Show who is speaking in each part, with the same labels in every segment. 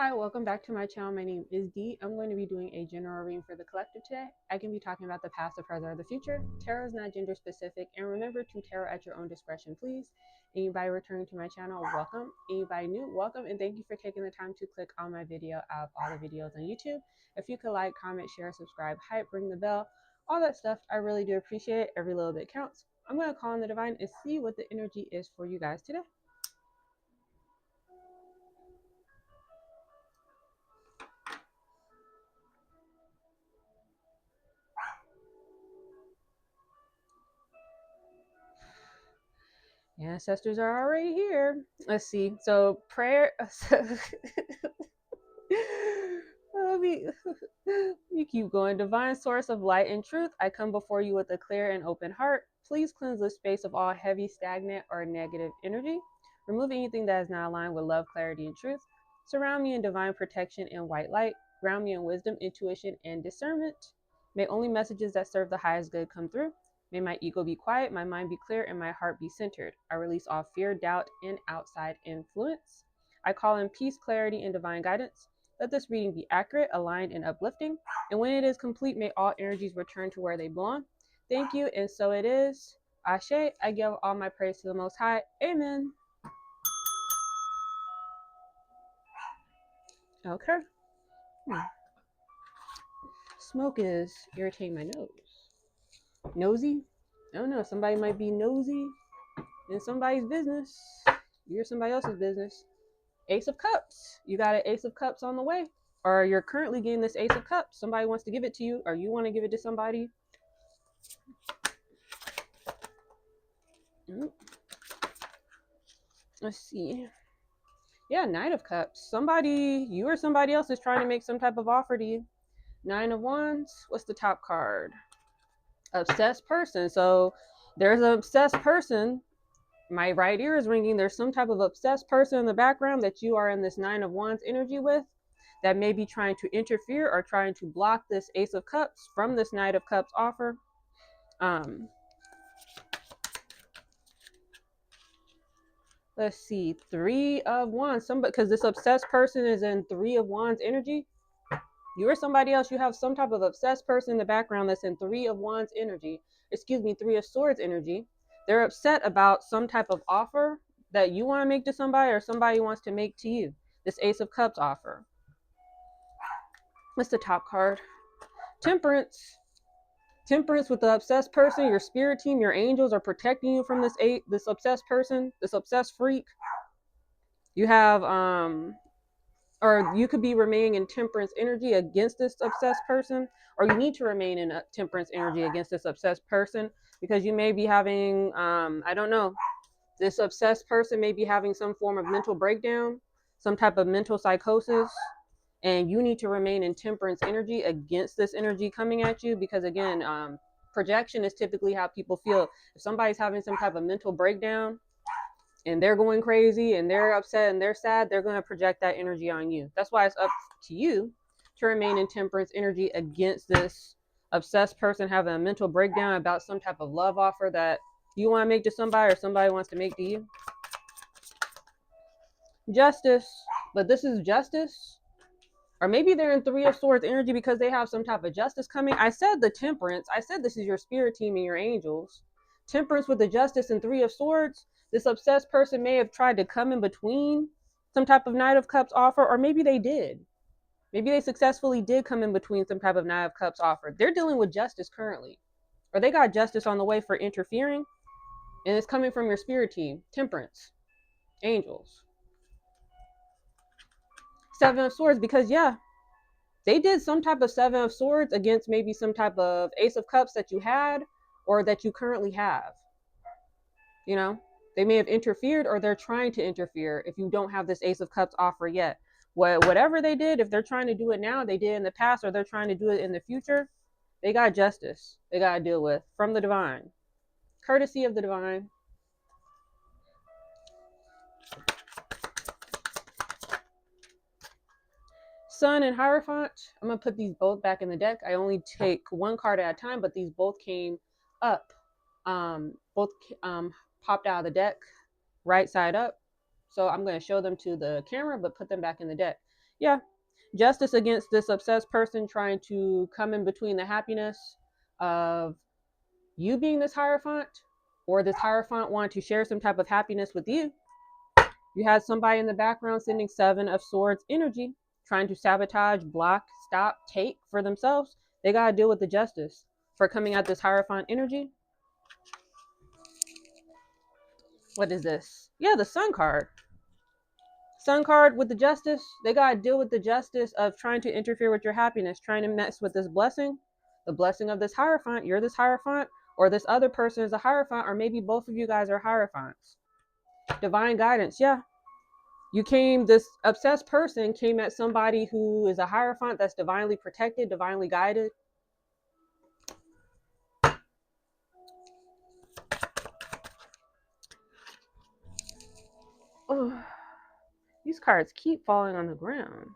Speaker 1: Hi, welcome back to my channel. My name is Dee. I'm going to be doing a general reading for the collective today. I can be talking about the past, the present, or the future. Tarot is not gender specific, and remember to tarot at your own discretion, please. Anybody returning to my channel, welcome. Anybody new, welcome, and thank you for taking the time to click on my video out of all the videos on YouTube. If you could like, comment, share, subscribe, hype, ring the bell, all that stuff, I really do appreciate it. Every little bit counts. I'm going to call on the divine and see what the energy is for you guys today. Ancestors are already here. Let's see. So prayer. You keep going. Divine source of light and truth, I come before you with a clear and open heart. Please cleanse this space of all heavy, stagnant, or negative energy. Remove anything that is not aligned with love, clarity, and truth. Surround me in divine protection and white light. Ground me in wisdom, intuition, and discernment. May only messages that serve the highest good come through. May my ego be quiet, my mind be clear, and my heart be centered. I release all fear, doubt, and outside influence. I call in peace, clarity, and divine guidance. Let this reading be accurate, aligned, and uplifting. And when it is complete, may all energies return to where they belong. Thank you, and so it is. Ashe, I give all my praise to the Most High. Amen. Okay. Smoke is irritating my nose. Nosy? I don't know. Somebody might be nosy in somebody's business. You're somebody else's business. Ace of Cups. You got an Ace of Cups on the way. Or you're currently getting this Ace of Cups. Somebody wants to give it to you, or you want to give it to somebody. Let's see. Yeah, Knight of Cups. Somebody, you or somebody else is trying to make some type of offer to you. Nine of Wands. What's the top card? Obsessed person. So there's an obsessed person. My right ear is ringing. There's some type of obsessed person in the background that you are in this Nine of Wands energy with that may be trying to interfere or trying to block this Ace of Cups from this Knight of Cups offer. Let's see, Three of Wands. Somebody, because this obsessed person is in Three of Wands energy. You or somebody else, you have some type of obsessed person in the background that's in Three of Wands energy. Excuse me, Three of Swords energy. They're upset about some type of offer that you want to make to somebody or somebody wants to make to you. This Ace of Cups offer. What's the top card? Temperance. Temperance with the obsessed person. Your spirit team, your angels are protecting you from this obsessed person, this obsessed freak. You have or you could be remaining in temperance energy against this obsessed person, or you need to remain in a temperance energy against this obsessed person because you may be having I don't know, this obsessed person may be having some form of mental breakdown, some type of mental psychosis, and you need to remain in temperance energy against this energy coming at you because again, projection is typically how people feel. If somebody's having some type of mental breakdown and they're going crazy and they're upset and they're sad, they're going to project that energy on you. That's why it's up to you to remain in temperance energy against this obsessed person having a mental breakdown about some type of love offer that you want to make to somebody or somebody wants to make to you. Justice, but this is justice. Or maybe they're in Three of Swords energy because they have some type of justice coming. I said the temperance. I said this is your spirit team and your angels. Temperance with the justice and Three of Swords. This obsessed person may have tried to come in between some type of Knight of Cups offer, or maybe they did. Maybe they successfully did come in between some type of Knight of Cups offer. They're dealing with justice currently. Or they got justice on the way for interfering, and it's coming from your spirit team. Temperance. Angels. Seven of Swords, because yeah, they did some type of Seven of Swords against maybe some type of Ace of Cups that you had or that you currently have. You know, they may have interfered or they're trying to interfere if you don't have this Ace of Cups offer yet. Whatever they did, if they're trying to do it now, they did in the past, or they're trying to do it in the future, they got justice they got to deal with from the divine. Courtesy of the divine. Sun and Hierophant. I'm going to put these both back in the deck. I only take one card at a time, but these both came up. Both popped out of the deck, right side up. So I'm going to show them to the camera, but put them back in the deck. Yeah. Justice against this obsessed person trying to come in between the happiness of you being this Hierophant or this Hierophant wanting to share some type of happiness with you. You had somebody in the background sending Seven of Swords energy, trying to sabotage, block, stop, take for themselves. They got to deal with the justice for coming at this Hierophant energy. What is this? Yeah, the Sun card. Sun card with the justice. They got to deal with the justice of trying to interfere with your happiness, trying to mess with this blessing, the blessing of this Hierophant. You're this Hierophant, or this other person is a Hierophant, or maybe both of you guys are Hierophants. Divine guidance. Yeah, this obsessed person came at somebody who is a Hierophant that's divinely protected, divinely guided. Oh, these cards keep falling on the ground.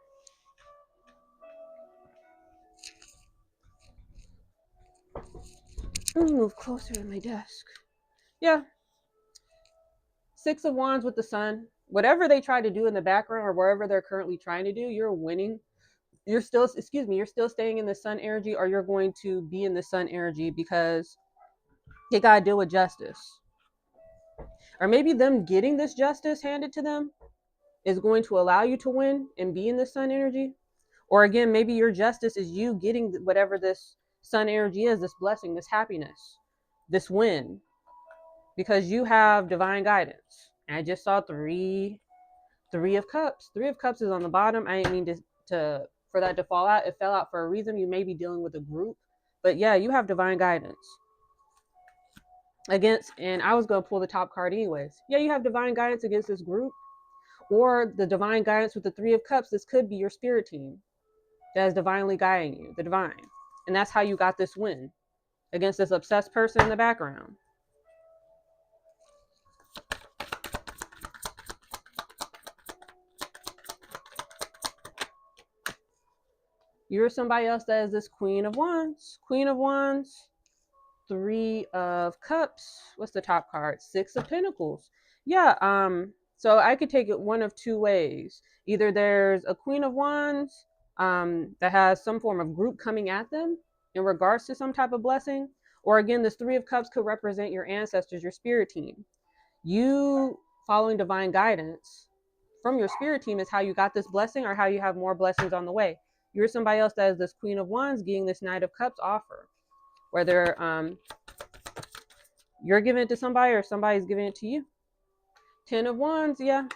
Speaker 1: Let me move closer to my desk. Yeah. Six of Wands with the Sun. Whatever they try to do in the background or wherever they're currently trying to do, you're winning. You're still staying in the Sun energy, or you're going to be in the Sun energy because they got to deal with justice. Or maybe them getting this justice handed to them is going to allow you to win and be in the Sun energy. Or again, maybe your justice is you getting whatever this Sun energy is, this blessing, this happiness, this win, because you have divine guidance. And I just saw Three of Cups. Three of Cups is on the bottom. I didn't mean to for that to fall out. It fell out for a reason. You may be dealing with a group, but yeah, you have divine guidance against. And I was gonna pull the top card anyways. Yeah, you have divine guidance against this group, or the divine guidance with the Three of Cups. This could be your spirit team that is divinely guiding you, the divine, and that's how you got this win against this obsessed person in the background. You're somebody else that is this Queen of Wands. Queen of Wands, Three of Cups. What's the top card? Six of Pentacles. Yeah, so I could take it one of two ways. Either there's a Queen of Wands that has some form of group coming at them in regards to some type of blessing, or again, this Three of Cups could represent your ancestors, your spirit team. You following divine guidance from your spirit team is how you got this blessing, or how you have more blessings on the way. You're somebody else that is this Queen of Wands getting this Knight of Cups offer, whether you're giving it to somebody or somebody's giving it to you. 10 of Wands, yeah.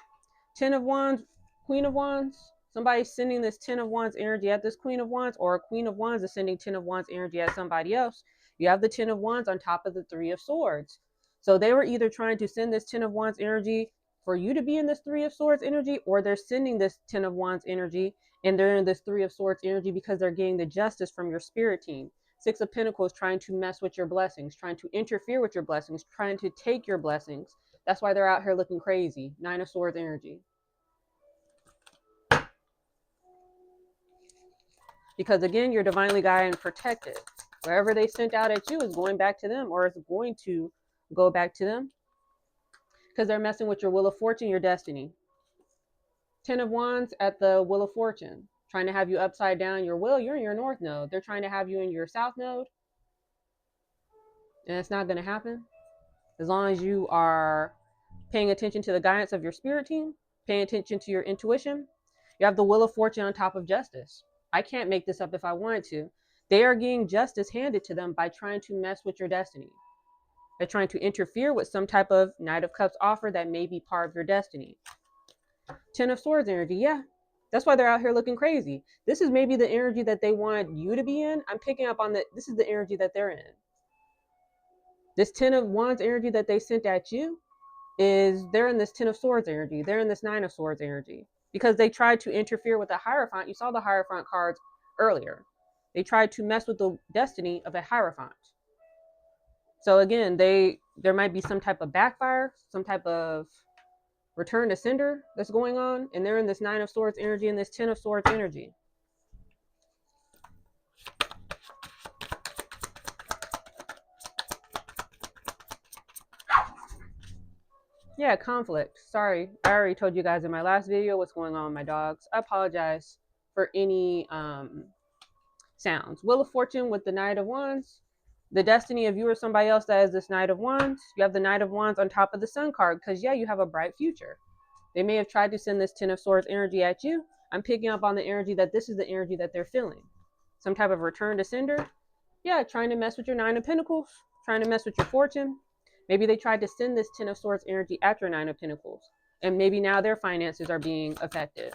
Speaker 1: 10 of Wands, Queen of Wands. Somebody's sending this 10 of Wands energy at this Queen of Wands, or a Queen of Wands is sending 10 of Wands energy at somebody else. You have the 10 of Wands on top of the Three of Swords. So they were either trying to send this 10 of Wands energy for you to be in this Three of Swords energy, or they're sending this 10 of Wands energy and they're in this Three of Swords energy because they're getting the justice from your spirit team. Six of Pentacles trying to mess with your blessings, trying to interfere with your blessings, trying to take your blessings. That's why they're out here looking crazy. Nine of Swords energy. Because again, you're divinely guided and protected. Wherever they sent out at you is going back to them, or is going to go back to them, because they're messing with your Wheel of Fortune, your destiny. 10 of Wands at the Wheel of Fortune, trying to have you upside down your wheel. You're in your North node. They're trying to have you in your South node. And it's not going to happen. As long as you are paying attention to the guidance of your spirit team, paying attention to your intuition. You have the Wheel of Fortune on top of Justice. I can't make this up if I wanted to. They are getting justice handed to them by trying to mess with your destiny. They're trying to interfere with some type of Knight of Cups offer that may be part of your destiny. 10 of Swords energy, yeah. That's why they're out here looking crazy. This is maybe the energy that they want you to be in. I'm picking up on that. This is the energy that they're in. This 10 of Wands energy that they sent at you is they're in this 10 of Swords energy. They're in this 9 of Swords energy because they tried to interfere with the Hierophant. You saw the Hierophant cards earlier. They tried to mess with the destiny of a Hierophant. So again, there might be some type of backfire, some type of return to sender that's going on, and they're in this 9 of Swords energy and this 10 of Swords energy. Yeah, conflict. Sorry, I already told you guys in my last video what's going on with my dogs. I apologize. for any sounds. Wheel of Fortune with the Knight of Wands. The destiny of you or somebody else that is this Knight of Wands. You have the Knight of Wands on top of the Sun card because, yeah, you have a bright future. They may have tried to send this Ten of Swords energy at you. I'm picking up on the energy that this is the energy that they're feeling. Some type of return to sender. Yeah, trying to mess with your Nine of Pentacles, trying to mess with your fortune. Maybe they tried to send this Ten of Swords energy at your Nine of Pentacles. And maybe now their finances are being affected.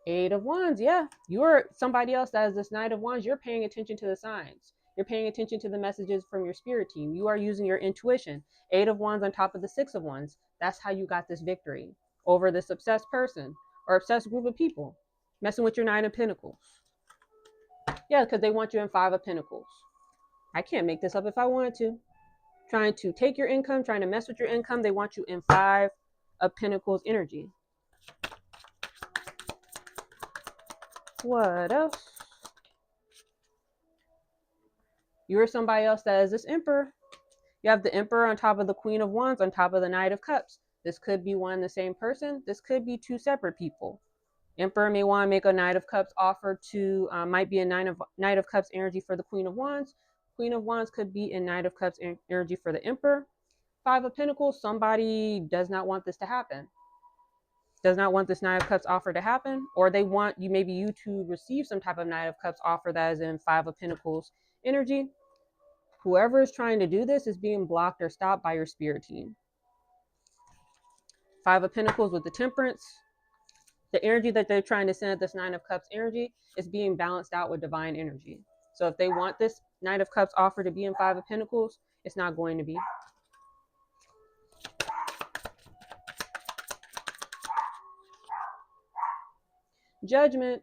Speaker 1: Eight of Wands, yeah. You're somebody else that has this Knight of Wands. You're paying attention to the signs. You're paying attention to the messages from your spirit team. You are using your intuition. Eight of Wands on top of the Six of Wands. That's how you got this victory over this obsessed person or obsessed group of people. Messing with your Nine of Pentacles. Yeah, because they want you in Five of Pentacles. I can't make this up if I wanted to. Trying to take your income, trying to mess with your income. They want you in Five of Pentacles energy. What else? You're somebody else that is this Emperor. You have the Emperor on top of the Queen of Wands on top of the Knight of Cups. This could be one and the same person. This could be two separate people. Emperor may want to make a Knight of Cups offer to, might be a Knight of Cups energy for the Queen of Wands. Queen of Wands could be a Knight of Cups energy for the Emperor. Five of Pentacles, somebody does not want this to happen. Does not want this Knight of Cups offer to happen, or they want you, maybe you to receive some type of Knight of Cups offer that is in Five of Pentacles energy. Whoever is trying to do this is being blocked or stopped by your spirit team. Five of Pentacles with the Temperance. The energy that they're trying to send at this Nine of Cups energy is being balanced out with divine energy. So if they want this Knight of Cups offer to be in Five of Pentacles, it's not going to be. Judgment.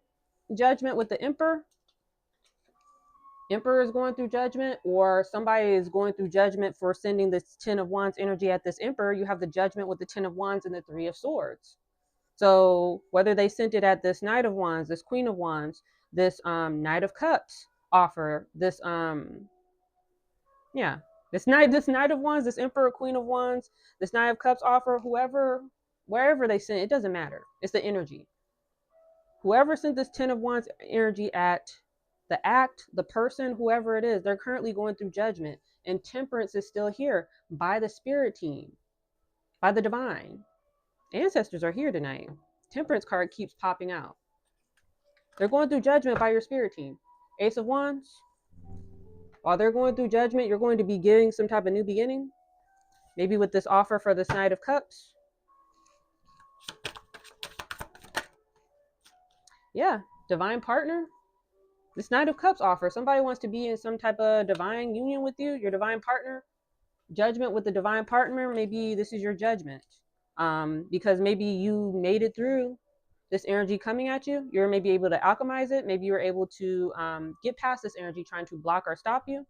Speaker 1: Judgment with the Emperor. Emperor is going through judgment, or somebody is going through judgment for sending this Ten of Wands energy at this Emperor. You have the Judgment with the Ten of Wands and the Three of Swords. So whether they sent it at this Knight of Wands, this Queen of Wands, this Knight of Cups offer, this this Knight of Wands, this Emperor, Queen of Wands, this Knight of Cups offer, whoever, wherever they sent, it doesn't matter. It's the energy. Whoever sent this Ten of Wands energy at the act, the person, whoever it is, they're currently going through judgment. And Temperance is still here by the spirit team, by the divine. Ancestors are here tonight. Temperance card keeps popping out. They're going through judgment by your spirit team. Ace of Wands. While they're going through judgment, you're going to be getting some type of new beginning. Maybe with this offer for this Knight of Cups. Yeah, divine partner. This Knight of Cups offer. Somebody wants to be in some type of divine union with you, your divine partner. Judgment with the divine partner. Maybe this is your judgment. Because maybe you made it through this energy coming at you. You're maybe able to alchemize it. Maybe you're able to get past this energy trying to block or stop you.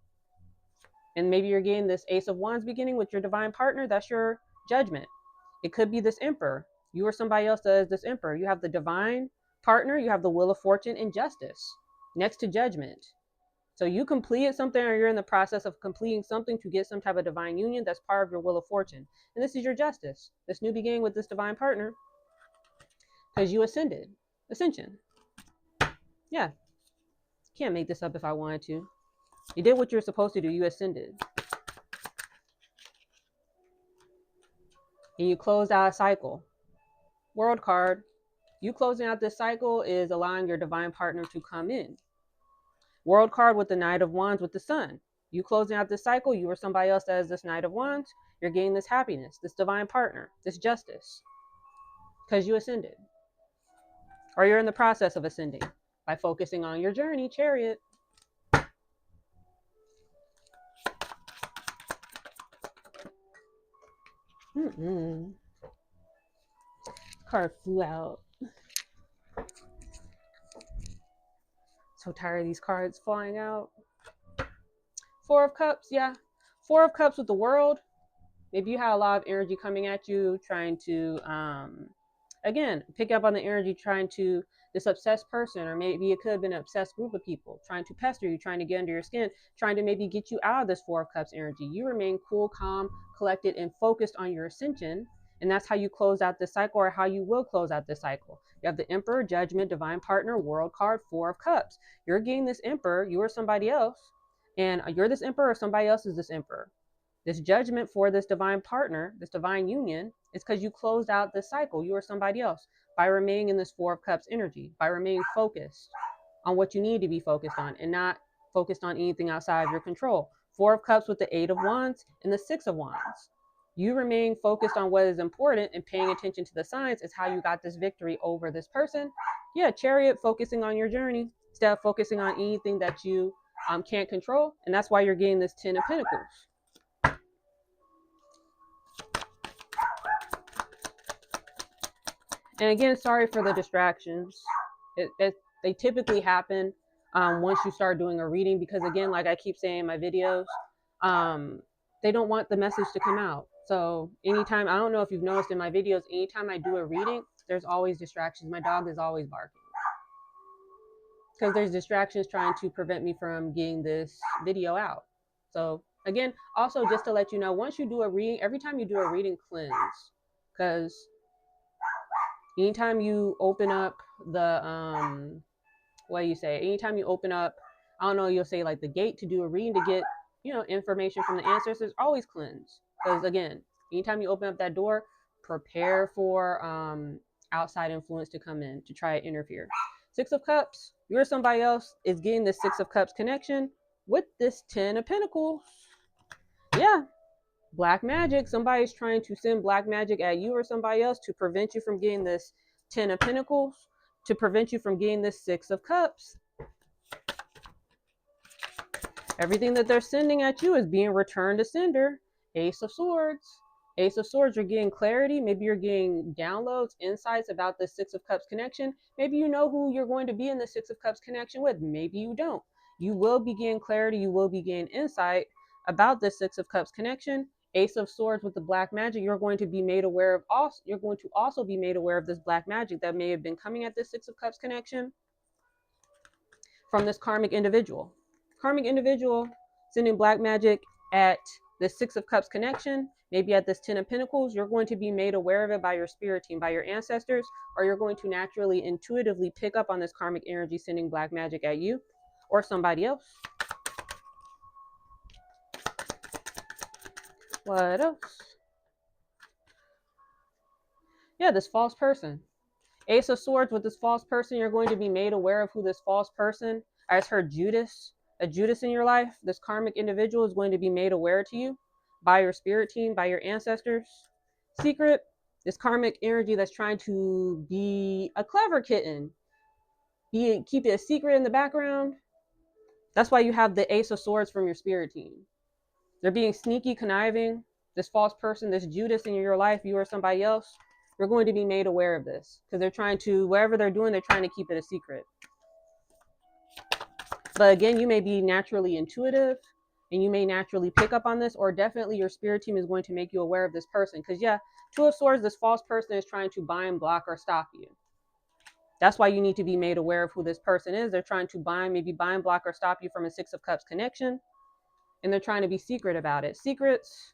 Speaker 1: And maybe you're getting this Ace of Wands beginning with your divine partner. That's your judgment. It could be this Emperor. You or somebody else that is this Emperor. You have the divine partner. You have the Wheel of Fortune and Justice next to Judgment. So you completed something, or you're in the process of completing something to get some type of divine union. That's part of your Wheel of Fortune. And this is your Justice. This new beginning with this divine partner. Because you ascended. Ascension. Yeah. Can't make this up if I wanted to. You did what you're supposed to do. You ascended. And you closed out a cycle. World card. You closing out this cycle is allowing your divine partner to come in. World card with the Knight of Wands with the Sun. You closing out this cycle, you or somebody else that has this Knight of Wands, you're getting this happiness, this divine partner, this justice. Because you ascended. Or you're in the process of ascending by focusing on your journey, Chariot. Card flew out. So tired of these cards flying out. Four of Cups, yeah. Four of Cups with the World. Maybe you had a lot of energy coming at you, trying to, again, pick up on the energy, trying to, this obsessed person, or maybe it could have been an obsessed group of people, trying to pester you, trying to get under your skin, trying to maybe get you out of this Four of Cups energy. You remain cool, calm, collected, and focused on your ascension. And that's how you close out this cycle, or how you will close out this cycle. You have the Emperor, Judgment, Divine Partner, World card, Four of Cups. You're getting this Emperor, you or somebody else, and you're this Emperor or somebody else is this Emperor. This Judgment for this divine partner, this divine union, is because you closed out this cycle, you or somebody else, by remaining in this Four of Cups energy, by remaining focused on what you need to be focused on and not focused on anything outside of your control. Four of Cups with the Eight of Wands and the Six of Wands. You remain focused on what is important and paying attention to the signs is how you got this victory over this person. Yeah, Chariot, focusing on your journey instead of focusing on anything that you can't control. And that's why you're getting this Ten of Pentacles. And again, sorry for the distractions. They typically happen once you start doing a reading, because again, like I keep saying in my videos, they don't want the message to come out. So anytime, I don't know if you've noticed in my videos, anytime I do a reading, there's always distractions. My dog is always barking because there's distractions trying to prevent me from getting this video out. So again, also just to let you know, once you do a reading, every time you do a reading, cleanse, because anytime you open up the what do you say, anytime you open up, I don't know, you'll say like the gate to do a reading to get, you know, information from the ancestors, always cleanse. Because again, anytime you open up that door, prepare for outside influence to come in to try to interfere. Six of Cups, you or somebody else is getting the Six of Cups connection with this Ten of Pentacles. Yeah, black magic. Somebody's trying to send black magic at you or somebody else to prevent you from getting this Ten of Pentacles, to prevent you from getting this Six of Cups. Everything that they're sending at you is being returned to sender. Ace of Swords. Ace of Swords, you're getting clarity. Maybe you're getting downloads, insights about the Six of Cups connection. Maybe you know who you're going to be in the Six of Cups connection with. Maybe you don't. You will be getting clarity. You will be getting insight about the Six of Cups connection. Ace of Swords with the black magic, you're going to be made aware of also, you're going to also be made aware of this black magic that may have been coming at this Six of Cups connection from this karmic individual. Karmic individual sending black magic at the Six of Cups connection, maybe at this Ten of Pentacles. You're going to be made aware of it by your spirit team, by your ancestors, or you're going to naturally, intuitively pick up on this karmic energy sending black magic at you or somebody else. What else? Yeah, this false person. Ace of Swords with this false person, you're going to be made aware of who this false person, I just heard Judas, a Judas in your life. This karmic individual is going to be made aware to you by your spirit team, by your ancestors. Secret, this karmic energy that's trying to be a clever kitten, keep it a secret in the background. That's why you have the Ace of Swords from your spirit team. They're being sneaky, conniving. This false person, this Judas in your life, you or somebody else, you're going to be made aware of this because they're trying to, whatever they're doing, they're trying to keep it a secret. But again, you may be naturally intuitive and you may naturally pick up on this, or definitely your spirit team is going to make you aware of this person. Because yeah, Two of Swords, this false person is trying to bind, block, or stop you. That's why you need to be made aware of who this person is. They're trying to maybe bind, block, or stop you from a Six of Cups connection. And they're trying to be secret about it. Secrets.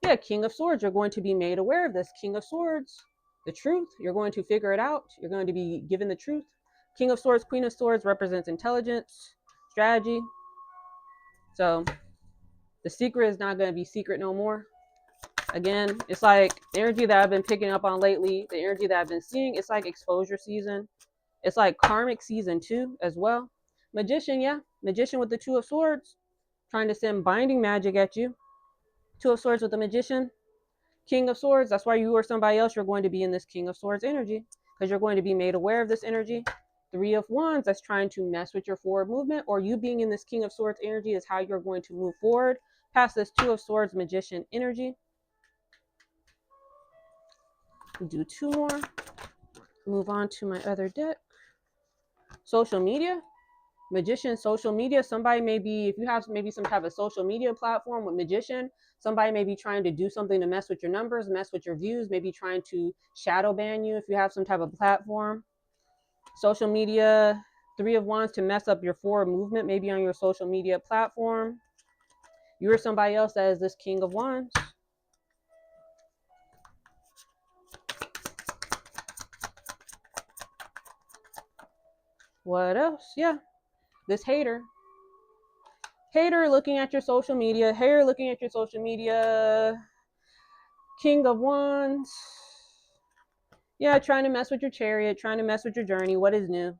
Speaker 1: Yeah, King of Swords, you're going to be made aware of this. King of Swords, the truth, you're going to figure it out. You're going to be given the truth. King of Swords, Queen of Swords represents intelligence, strategy. So the secret is not going to be secret no more. Again, it's like the energy that I've been picking up on lately, the energy that I've been seeing, it's like exposure season. It's like karmic season 2 as well. Magician, yeah. Magician with the Two of Swords, trying to send binding magic at you. Two of Swords with the Magician. King of Swords, that's why you or somebody else, you're going to be in this King of Swords energy, because you're going to be made aware of this energy. Three of Wands, that's trying to mess with your forward movement, or you being in this King of Swords energy is how you're going to move forward past this Two of Swords Magician energy. We'll do 2 more. Move on to my other deck. Social media. Magician, social media. Somebody may be, if you have maybe some type of social media platform with Magician, somebody may be trying to do something to mess with your numbers, mess with your views, maybe trying to shadow ban you if you have some type of platform. Social media, Three of Wands to mess up your forward movement, maybe on your social media platform. You or somebody else that is this King of Wands. What else? Yeah, this hater. Hater looking at your social media. Hater looking at your social media. King of Wands. Yeah, trying to mess with your chariot, trying to mess with your journey. What is new?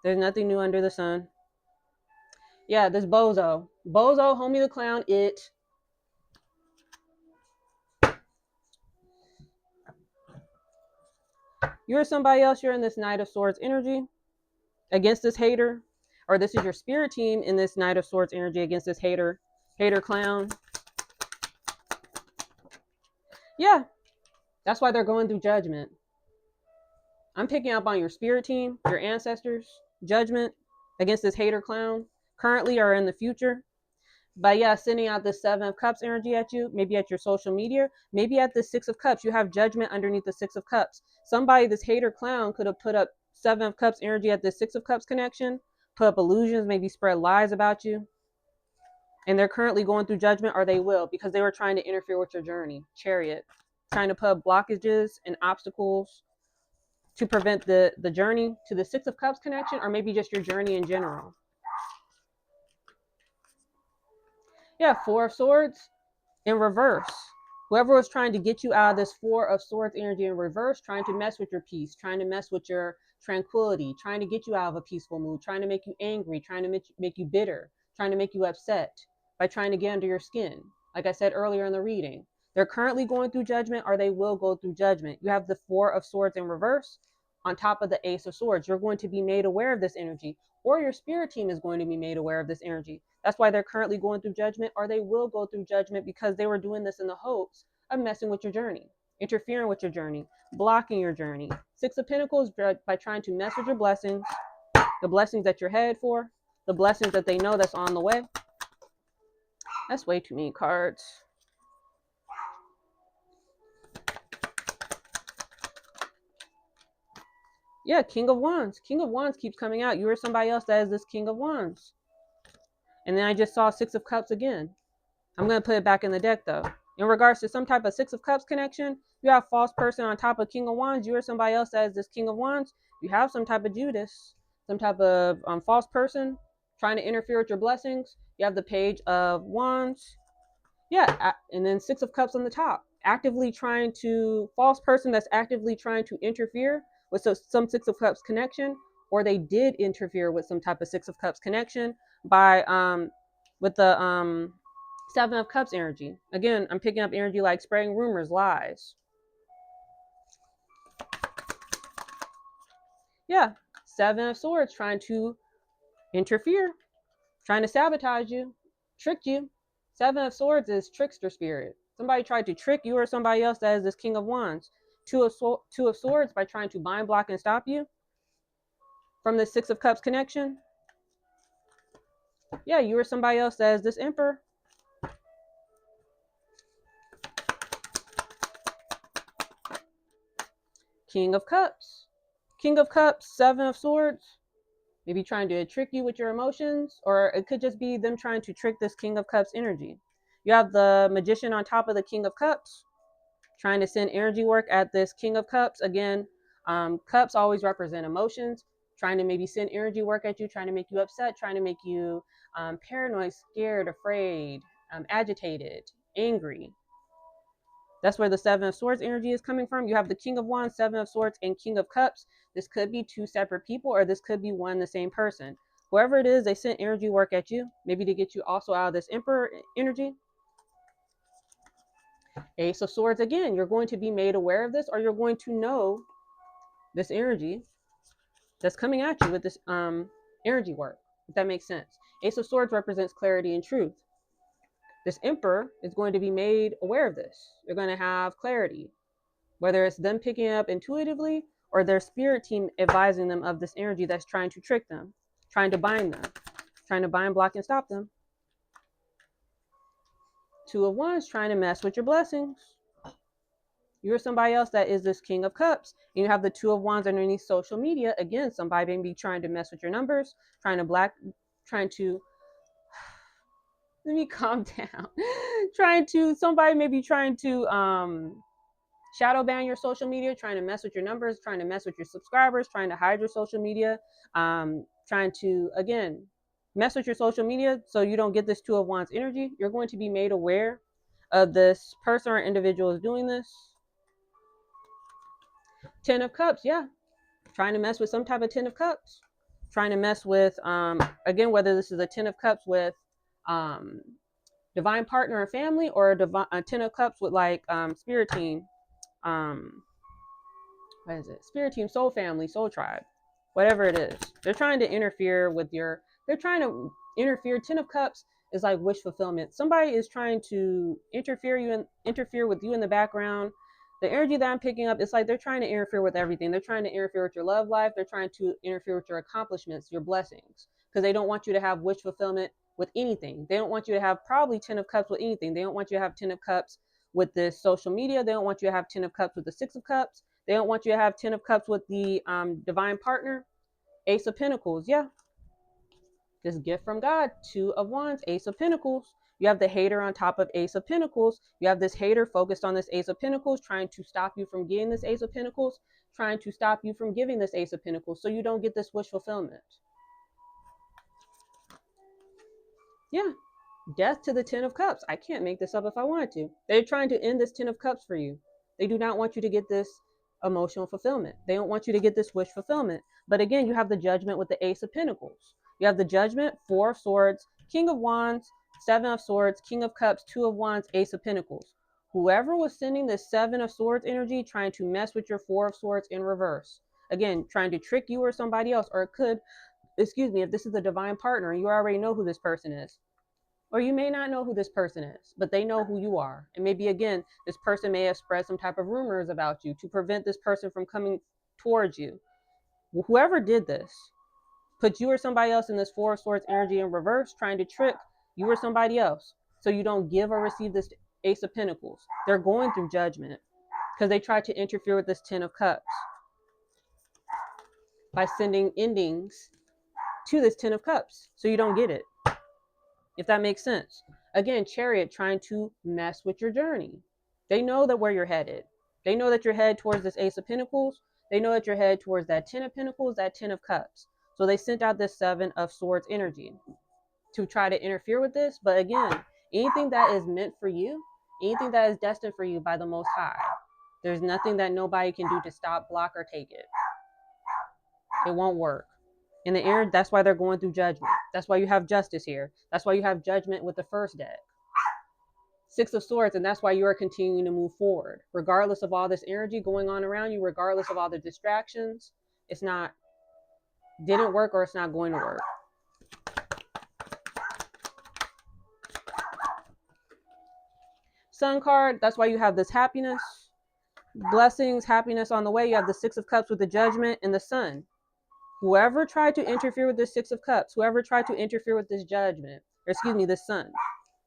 Speaker 1: There's nothing new under the sun. Yeah, this bozo. Bozo, homie the clown, it. You're somebody else, you're in this Knight of Swords energy against this hater. Or this is your spirit team in this Knight of Swords energy against this hater. Hater clown. Yeah, that's why they're going through judgment. I'm picking up on your spirit team, your ancestors, judgment against this hater clown, currently or in the future. But yeah, sending out the Seven of Cups energy at you, maybe at your social media, maybe at the Six of Cups. You have judgment underneath the Six of Cups. Somebody, this hater clown, could have put up Seven of Cups energy at the Six of Cups connection, put up illusions, maybe spread lies about you. And they're currently going through judgment, or they will, because they were trying to interfere with your journey. Chariot, trying to put blockages and obstacles to prevent the journey to the Six of Cups connection, or maybe just your journey in general. Yeah, Four of Swords in reverse. Whoever was trying to get you out of this Four of Swords energy in reverse, trying to mess with your peace, trying to mess with your tranquility, trying to get you out of a peaceful mood, trying to make you angry, trying to make you bitter, trying to make you upset by trying to get under your skin. Like I said earlier in the reading, they're currently going through judgment, or they will go through judgment. You have the Four of Swords in reverse on top of the Ace of Swords. You're going to be made aware of this energy, or your spirit team is going to be made aware of this energy. That's why they're currently going through judgment, or they will go through judgment, because they were doing this in the hopes of messing with your journey, interfering with your journey, blocking your journey. Six of Pentacles by trying to mess with your blessings, the blessings that you're headed for, the blessings that they know that's on the way. That's way too many cards. Yeah, King of Wands. King of Wands keeps coming out. You or somebody else that is this King of Wands. And then I just saw Six of Cups again. I'm going to put it back in the deck, though. In regards to some type of Six of Cups connection, you have false person on top of King of Wands. You or somebody else that is this King of Wands. You have some type of Judas, some type of false person trying to interfere with your blessings. You have the Page of Wands. Yeah, and then Six of Cups on the top. Actively trying to, false person that's actively trying to interfere with some Six of Cups connection, or they did interfere with some type of Six of Cups connection by with the Seven of Cups energy. Again, I'm picking up energy like spreading rumors, lies. Yeah, Seven of Swords trying to interfere, trying to sabotage you, trick you. Seven of Swords is trickster spirit. Somebody tried to trick you or somebody else that is this King of Wands. Two of Swords by trying to bind, block, and stop you from the Six of Cups connection. Yeah, you or somebody else that is this Emperor. King of Cups. King of Cups, Seven of Swords. Maybe trying to trick you with your emotions, or it could just be them trying to trick this King of Cups energy. You have the Magician on top of the King of Cups, trying to send energy work at this King of Cups. Again, cups always represent emotions, trying to maybe send energy work at you, trying to make you upset, trying to make you paranoid, scared, afraid, agitated, angry. That's where the Seven of Swords energy is coming from. You have the King of Wands, Seven of Swords, and King of Cups. This could be two separate people, or this could be one the same person. Whoever it is, they sent energy work at you, maybe to get you also out of this Emperor energy. Ace of Swords, again, you're going to be made aware of this, or you're going to know this energy that's coming at you with this energy work, if that makes sense. Ace of Swords represents clarity and truth. This Emperor is going to be made aware of this. They're going to have clarity, whether it's them picking it up intuitively or their spirit team advising them of this energy that's trying to trick them, trying to bind them, trying to bind, block, and stop them. Two of Wands trying to mess with your blessings. You're somebody else that is this King of Cups. And you have the Two of Wands underneath social media. Again, somebody may be trying to mess with your numbers, trying to let me calm down. Somebody may be trying to shadow ban your social media, trying to mess with your numbers, trying to mess with your subscribers, trying to hide your social media, trying to, again, mess with your social media so you don't get this Two of Wands energy. You're going to be made aware of this person or individual is doing this. Ten of Cups, yeah. Trying to mess with some type of Ten of Cups. Trying to mess with, again, whether this is a Ten of Cups with divine partner or family, or a Ten of Cups with like spirit team, what is it? Spirit team, soul family, soul tribe, whatever it is. They're trying to interfere with your, they're trying to interfere. Ten of Cups is like wish fulfillment. Somebody is trying to interfere with you in the background. The energy that I'm picking up, it's like they're trying to interfere with everything. They're trying to interfere with your love life. They're trying to interfere with your accomplishments, your blessings, because they don't want you to have wish fulfillment with anything. They don't want you to have probably Ten of Cups with anything. They don't want you to have Ten of Cups with this social media. They don't want you to have Ten of Cups with the Six of Cups. They don't want you to have Ten of Cups with the divine partner. Ace of Pentacles, yeah. This gift from God. Two of Wands, Ace of Pentacles. You have the hater on top of Ace of Pentacles. You have this hater focused on this Ace of Pentacles, trying to stop you from getting this Ace of Pentacles, trying to stop you from giving this Ace of Pentacles so you don't get this wish fulfillment. Yeah. Death to the Ten of Cups. I can't make this up if I wanted to. They're trying to end this Ten of Cups for you. They do not want you to get this emotional fulfillment. They don't want you to get this wish fulfillment. But again, you have the Judgment with the Ace of Pentacles. You have the Judgment, Four of Swords, King of Wands, Seven of Swords, King of Cups, Two of Wands, Ace of Pentacles. Whoever was sending this Seven of Swords energy, trying to mess with your Four of Swords in reverse. Again, trying to trick you or somebody else, or it could, excuse me, if this is a divine partner, you already know who this person is. Or you may not know who this person is, but they know who you are. And maybe, again, this person may have spread some type of rumors about you to prevent this person from coming towards you. Whoever did this, put you or somebody else in this Four of Swords energy in reverse, trying to trick you or somebody else so you don't give or receive this Ace of Pentacles. They're going through judgment because they tried to interfere with this Ten of Cups by sending endings to this Ten of Cups so you don't get it, if that makes sense. Again, Chariot, trying to mess with your journey. They know that where you're headed. They know that you're headed towards this Ace of Pentacles. They know that you're headed towards that Ten of Pentacles, that Ten of Cups. So they sent out this Seven of Swords energy to try to interfere with this. But again, anything that is meant for you, anything that is destined for you by the Most High, there's nothing that nobody can do to stop, block, or take it. It won't work. In the air, that's why they're going through judgment. That's why you have Justice here. That's why you have Judgment with the first deck. Six of Swords, and that's why you are continuing to move forward. Regardless of all this energy going on around you, regardless of all the distractions, it's not, didn't work, or it's not going to work. Sun card, that's why you have this happiness, blessings, happiness on the way. You have the Six of Cups with the Judgment and the Sun. Whoever tried to interfere with this Six of Cups, whoever tried to interfere with this Judgment, or excuse me, this Sun,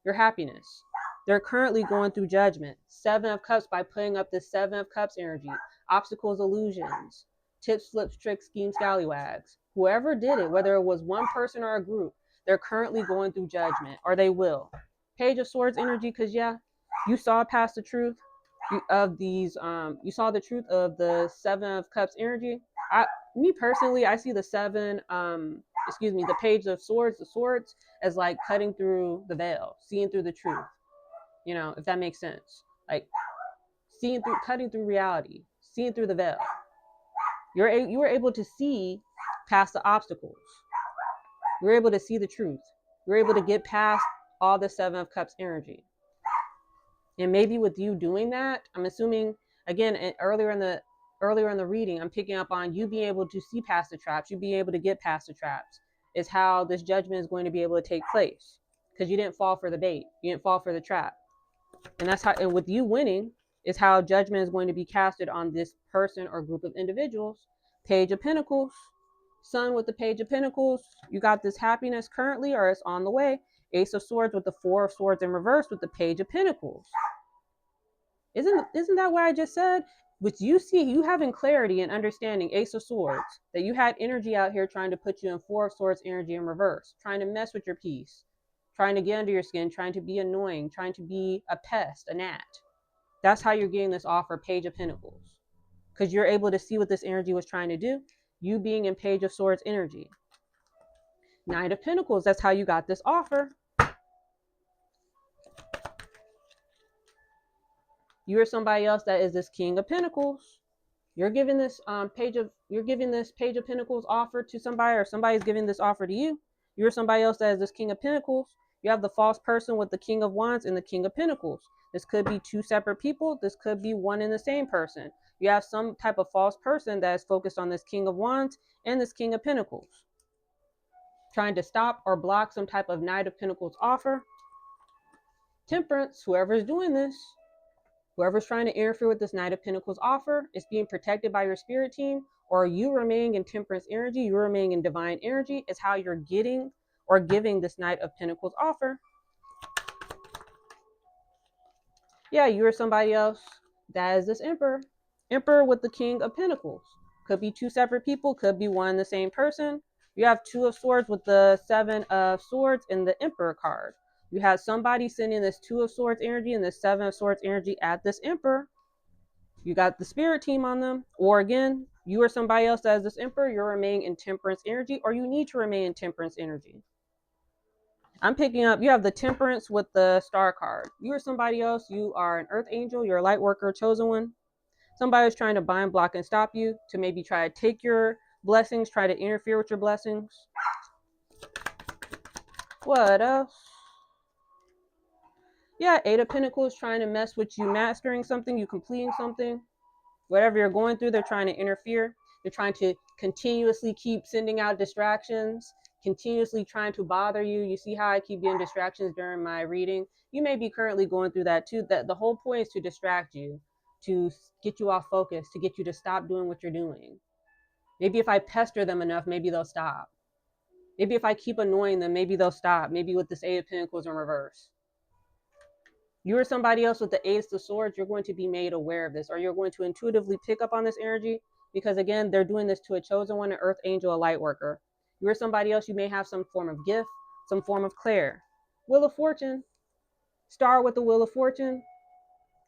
Speaker 1: your happiness, they're currently going through judgment. Seven of Cups by putting up this Seven of Cups energy. Obstacles, illusions, tips, slips, tricks, schemes, scallywags. Whoever did it, whether it was one person or a group, they're currently going through judgment, or they will. Page of Swords energy, because yeah, you saw past the truth of these, you saw the truth of the Seven of Cups energy. Me personally, I see the seven, excuse me, the Page of Swords, the swords, as like cutting through the veil, seeing through the truth. You know, if that makes sense. Like seeing through, cutting through reality, seeing through the veil. You were able to see past the obstacles. You were able to see the truth. You were able to get past all the Seven of Cups energy. And maybe with you doing that, I'm assuming, again, earlier in the reading, I'm picking up on you being able to see past the traps, you being able to get past the traps, is how this judgment is going to be able to take place. Because you didn't fall for the bait. You didn't fall for the trap. And that's how, and with you winning, is how judgment is going to be casted on this person or group of individuals. Page of Pentacles, Sun with the Page of Pentacles. You got this happiness currently, or it's on the way. Ace of Swords with the Four of Swords in reverse with the Page of Pentacles. Isn't that what I just said? With you having clarity and understanding, Ace of Swords, that you had energy out here trying to put you in Four of Swords energy in reverse, trying to mess with your peace, trying to get under your skin, trying to be annoying, trying to be a pest, a gnat. That's how you're getting this offer, Page of Pentacles. Because you're able to see what this energy was trying to do. You being in Page of Swords energy. Knight of Pentacles, that's how you got this offer. You or somebody else that is this King of Pentacles. You're giving this Page of Pentacles offer to somebody, or somebody's giving this offer to you. You're somebody else that is this King of Pentacles. You have the false person with the King of Wands and the King of Pentacles. This could be two separate people. This could be one and the same person. You have some type of false person that is focused on this King of Wands and this King of Pentacles, trying to stop or block some type of Knight of Pentacles offer. Temperance, whoever's doing this, whoever's trying to interfere with this Knight of Pentacles offer is being protected by your spirit team, or you remaining in temperance energy, you remaining in divine energy is how you're getting or giving this Knight of Pentacles offer. Yeah, you or somebody else that is this Emperor. Emperor with the King of Pentacles. Could be two separate people, could be one and the same person. You have Two of Swords with the Seven of Swords in the Emperor card. You have somebody sending this Two of Swords energy and this Seven of Swords energy at this Emperor. You got the spirit team on them. Or again, you or somebody else that is this Emperor, you're remaining in temperance energy, or you need to remain in temperance energy. I'm picking up, you have the Temperance with the Star card. You or somebody else, you are an Earth Angel, you're a light worker, chosen one. Somebody is trying to bind, block, and stop you, to maybe try to take your blessings, try to interfere with your blessings. What else? Yeah, Eight of Pentacles trying to mess with you mastering something, you completing something. Whatever you're going through, they're trying to interfere. They're trying to continuously keep sending out distractions, continuously trying to bother you. You see how I keep getting distractions during my reading? You may be currently going through that too. That the whole point is to distract you, to get you off focus, to get you to stop doing what you're doing. Maybe if I pester them enough, maybe they'll stop. Maybe if I keep annoying them, maybe they'll stop. Maybe with this Eight of Pentacles in reverse. You or somebody else with the Ace of Swords, you're going to be made aware of this, or you're going to intuitively pick up on this energy, because again, they're doing this to a chosen one, an Earth Angel, a light worker. You or somebody else, you may have some form of gift, some form of clair. Wheel of Fortune, Star with the Wheel of Fortune,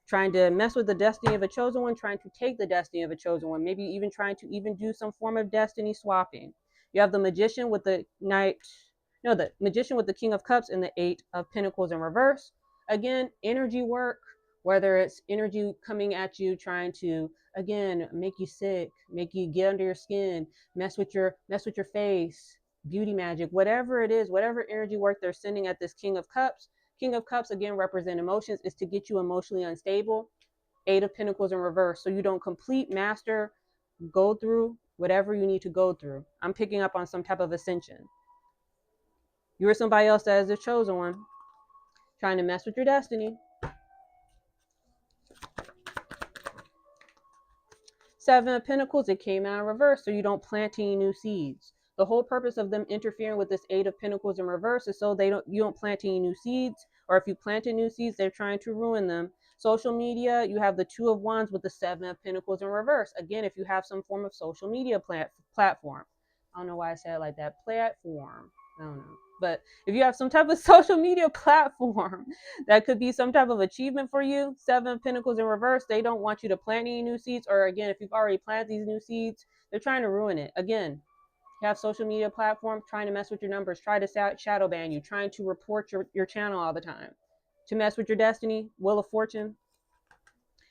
Speaker 1: trying to mess with the destiny of a chosen one, trying to take the destiny of a chosen one, maybe even trying to even do some form of destiny swapping. You have the Magician with the the Magician with the King of Cups and the Eight of Pentacles in reverse. Again, energy work, whether it's energy coming at you, trying to, again, make you sick, make you get under your skin, mess with your face, beauty magic, whatever it is, whatever energy work they're sending at this King of Cups. King of Cups, again, represent emotions, is to get you emotionally unstable. Eight of Pentacles in reverse, so you don't complete, master, go through whatever you need to go through. I'm picking up on some type of ascension. You or somebody else that is the chosen one, trying to mess with your destiny. Seven of Pentacles, it came out in reverse, so you don't plant any new seeds. The whole purpose of them interfering with this Eight of Pentacles in reverse is so you don't plant any new seeds, or if you planted new seeds, they're trying to ruin them. Social media, you have the Two of Wands with the Seven of Pentacles in reverse. Again, if you have some form of social media platform. I don't know why I said it like that. Platform. I don't know. But if you have some type of social media platform that could be some type of achievement for you, Seven of Pentacles in reverse, they don't want you to plant any new seeds. Or again, if you've already planted these new seeds, they're trying to ruin it. Again, you have social media platform trying to mess with your numbers, try to shadow ban you, trying to report your channel all the time, to mess with your destiny, Wheel of Fortune,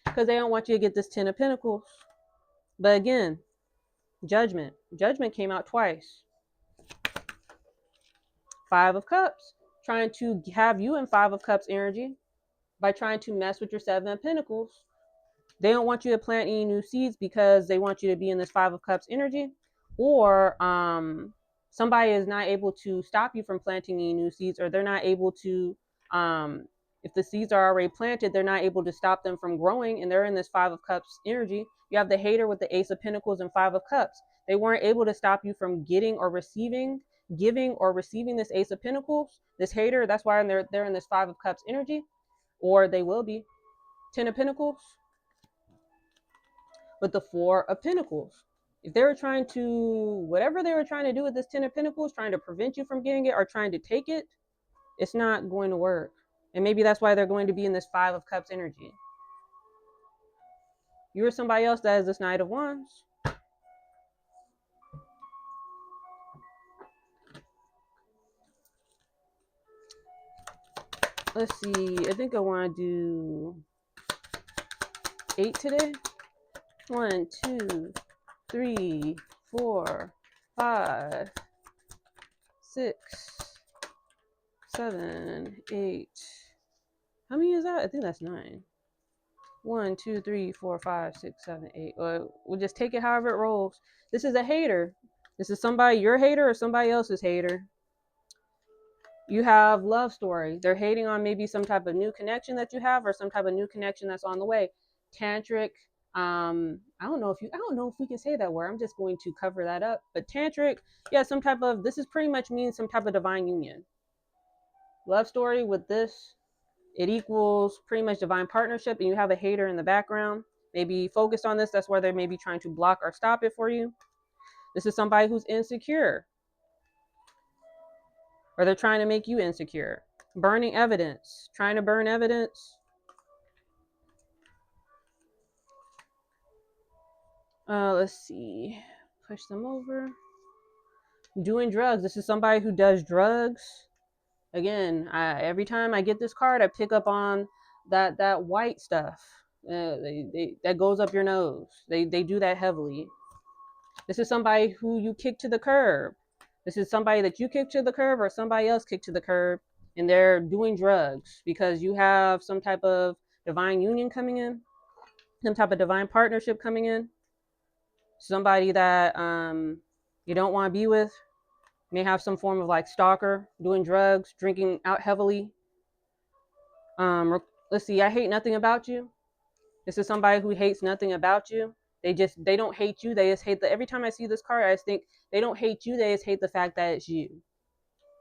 Speaker 1: because they don't want you to get this Ten of Pentacles. But again, Judgment came out twice. Five of Cups, trying to have you in Five of Cups energy by trying to mess with your Seven of Pentacles. They don't want you to plant any new seeds because they want you to be in this Five of Cups energy, or somebody is not able to stop you from planting any new seeds, or they're not able to, if the seeds are already planted, they're not able to stop them from growing, and they're in this Five of Cups energy. You have the Hater with the Ace of Pentacles and Five of Cups. They weren't able to stop you from giving or receiving this Ace of Pentacles, this Hater. That's why they're in this Five of Cups energy, or they will be. Ten of Pentacles with the Four of Pentacles. If they were trying to, whatever they were trying to do with this Ten of Pentacles, trying to prevent you from getting it or trying to take it, it's not going to work. And maybe that's why they're going to be in this Five of Cups energy. You're somebody else that has this Knight of Wands. Let's see. I think I want to do 8 today. 1, 2, 3, 4, 5, 6, 7, 8. How many is that? I think that's 9. 1, 2, 3, 4, 5, 6, 7, 8. We'll just take it however it rolls. This is a hater. This is somebody, your hater or somebody else's hater. You have love story. They're hating on maybe some type of new connection that you have or some type of new connection that's on the way. Tantric. I don't know if we can say that word. I'm just going to cover that up. But tantric, yeah, some type of, this is pretty much means some type of divine union. Love story with this, it equals pretty much divine partnership, and you have a hater in the background, maybe focused on this. That's where they're maybe trying to block or stop it for you. This is somebody who's insecure, or they're trying to make you insecure. Burning evidence, trying to burn evidence. Let's see. Push them over. Doing drugs. This is somebody who does drugs. Again, every time I get this card, I pick up on that white stuff. That goes up your nose. They do that heavily. This is somebody who you kick to the curb. This is somebody that you kick to the curb or somebody else kicked to the curb, and they're doing drugs because you have some type of divine union coming in, some type of divine partnership coming in. Somebody that you don't want to be with may have some form of like stalker, doing drugs, drinking out heavily. Let's see. I hate nothing about you. This is somebody who hates nothing about you. They don't hate you. They just hate every time I see this card, I just think they don't hate you. They just hate the fact that it's you.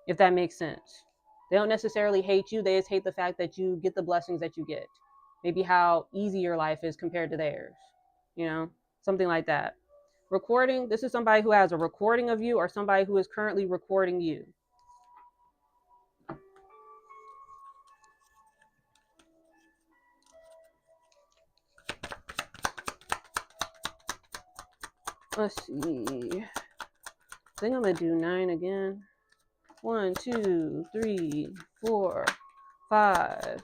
Speaker 1: If that makes sense. They don't necessarily hate you. They just hate the fact that you get the blessings that you get. Maybe how easy your life is compared to theirs. You know, something like that. Recording. This is somebody who has a recording of you or somebody who is currently recording you. Let's see. I think I'm going to do 9 again. 1, 2, 3, 4, 5.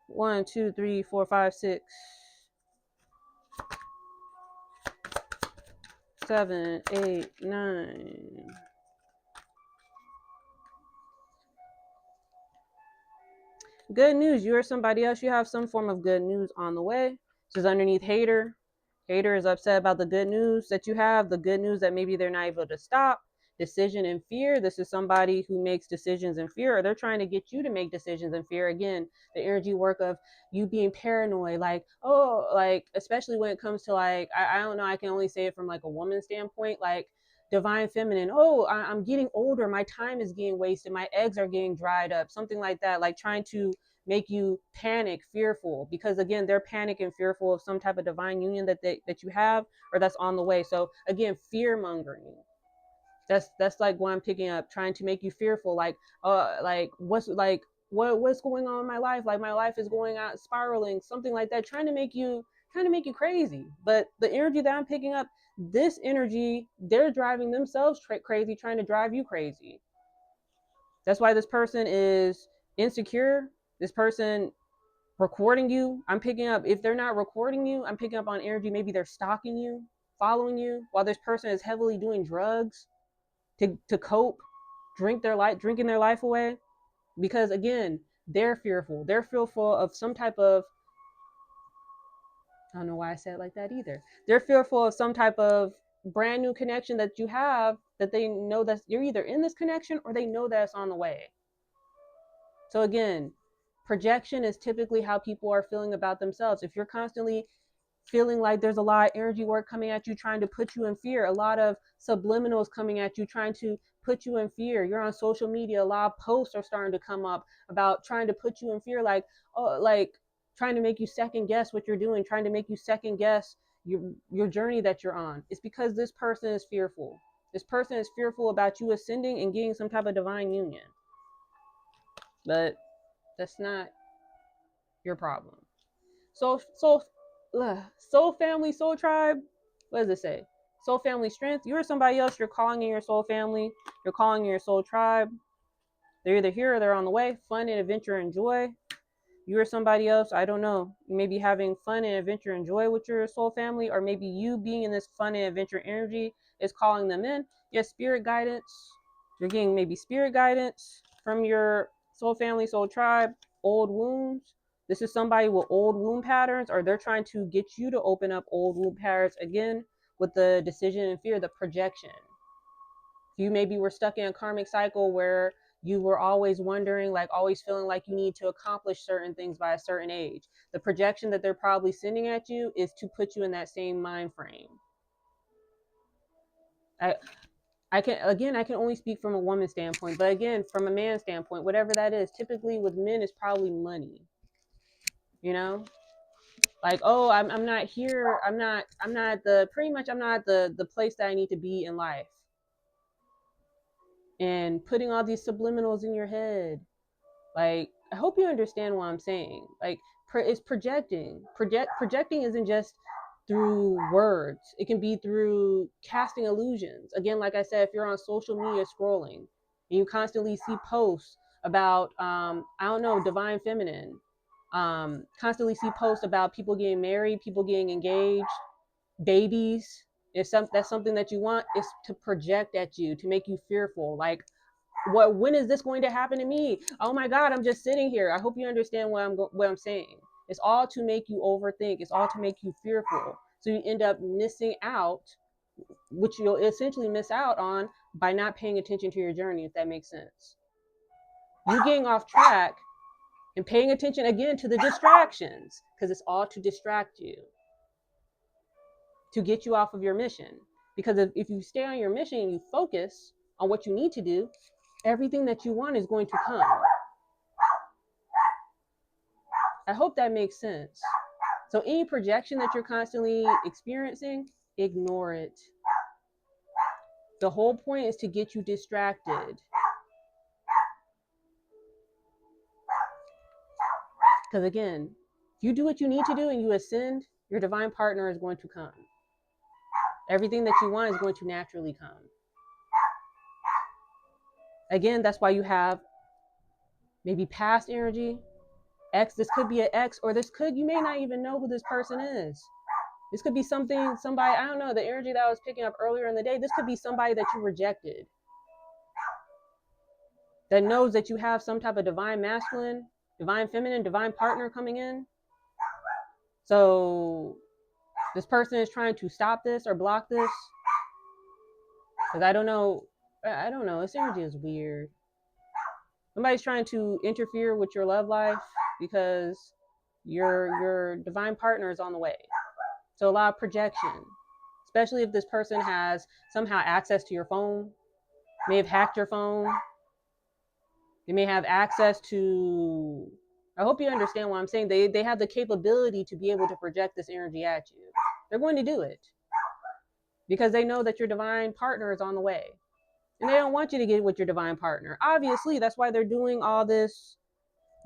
Speaker 1: 1, 2, 3, 4, 5, 6, 7, 8, 9. Good news. You or somebody else, you have some form of good news on the way. This is underneath hater. Hater is upset about the good news that you have, the good news that maybe they're not able to stop. Decision and fear. This is somebody who makes decisions in fear, or they're trying to get you to make decisions in fear. Again, the energy work of you being paranoid, like, oh, like, especially when it comes to like, I don't know, I can only say it from like a woman's standpoint, like divine feminine. Oh, I'm getting older. My time is getting wasted. My eggs are getting dried up. Something like that. Like trying to make you panic, fearful, because again, they're panic and fearful of some type of divine union that you have or that's on the way. So again, fear mongering. That's like what I'm picking up, trying to make you fearful, like what's going on in my life, like my life is going out spiraling, something like that, trying to make you crazy. But the energy that I'm picking up, this energy, they're driving themselves crazy, trying to drive you crazy. That's why this person is insecure. This person recording you, I'm picking up, if they're not recording you, I'm picking up on energy, maybe they're stalking you, following you, while this person is heavily doing drugs to cope, drinking their life away. Because again, they're fearful. They're fearful of some type of, I don't know why I said it like that either. They're fearful of some type of brand new connection that you have, that they know that you're either in this connection or they know that it's on the way. So again, projection is typically how people are feeling about themselves. If you're constantly feeling like there's a lot of energy work coming at you, trying to put you in fear, a lot of subliminals coming at you, trying to put you in fear. You're on social media, a lot of posts are starting to come up about trying to put you in fear, like, oh, like trying to make you second guess what you're doing, trying to make you second guess your journey that you're on. It's because this person is fearful. This person is fearful about you ascending and getting some type of divine union. But that's not your problem. So soul family, soul tribe. What does it say? Soul family strength. You're somebody else. You're calling in your soul family. You're calling in your soul tribe. They're either here or they're on the way. Fun and adventure and joy. You or somebody else, I don't know. You may be having fun and adventure and joy with your soul family, or maybe you being in this fun and adventure energy is calling them in. Yes, spirit guidance. You're getting maybe spirit guidance from your soul family, soul tribe, old wounds. This is somebody with old wound patterns, or they're trying to get you to open up old wound patterns again with the decision and fear, the projection. You maybe were stuck in a karmic cycle where you were always wondering, like always feeling like you need to accomplish certain things by a certain age. The projection that they're probably sending at you is to put you in that same mind frame. I can only speak from a woman's standpoint, but again, from a man's standpoint, whatever that is, typically with men is probably money. You know, like, oh, I'm not here. I'm not the place that I need to be in life. And putting all these subliminals in your head. Like, I hope you understand what I'm saying. Like, it's projecting. Projecting isn't just through words. It can be through casting illusions. Again, like I said, if you're on social media scrolling and you constantly see posts about, I don't know, divine feminine, constantly see posts about people getting married, people getting engaged, babies. If that's something that you want, is to project at you, to make you fearful. Like, when is this going to happen to me? Oh my God, I'm just sitting here. I hope you understand what I'm saying. It's all to make you overthink. It's all to make you fearful. So you end up missing out, which you'll essentially miss out on by not paying attention to your journey, if that makes sense. You getting off track and paying attention again to the distractions, because it's all to distract you, to get you off of your mission. Because if you stay on your mission and you focus on what you need to do, everything that you want is going to come. I hope that makes sense. So any projection that you're constantly experiencing, ignore it. The whole point is to get you distracted. Because again, if you do what you need to do and you ascend, your divine partner is going to come. Everything that you want is going to naturally come. Again, that's why you have maybe past energy, X. This could be an X, or you may not even know who this person is. This could be somebody, I don't know, the energy that I was picking up earlier in the day. This could be somebody that you rejected, that knows that you have some type of divine masculine, divine feminine, divine partner coming in. So this person is trying to stop this or block this. Because I don't know. This energy is weird. Somebody's trying to interfere with your love life because your divine partner is on the way. So a lot of projection, especially if this person has somehow access to your phone, may have hacked your phone. They may have access to, I hope you understand what I'm saying. They have the capability to be able to project this energy at you. They're going to do it because they know that your divine partner is on the way. And they don't want you to get with your divine partner. Obviously, that's why they're doing all this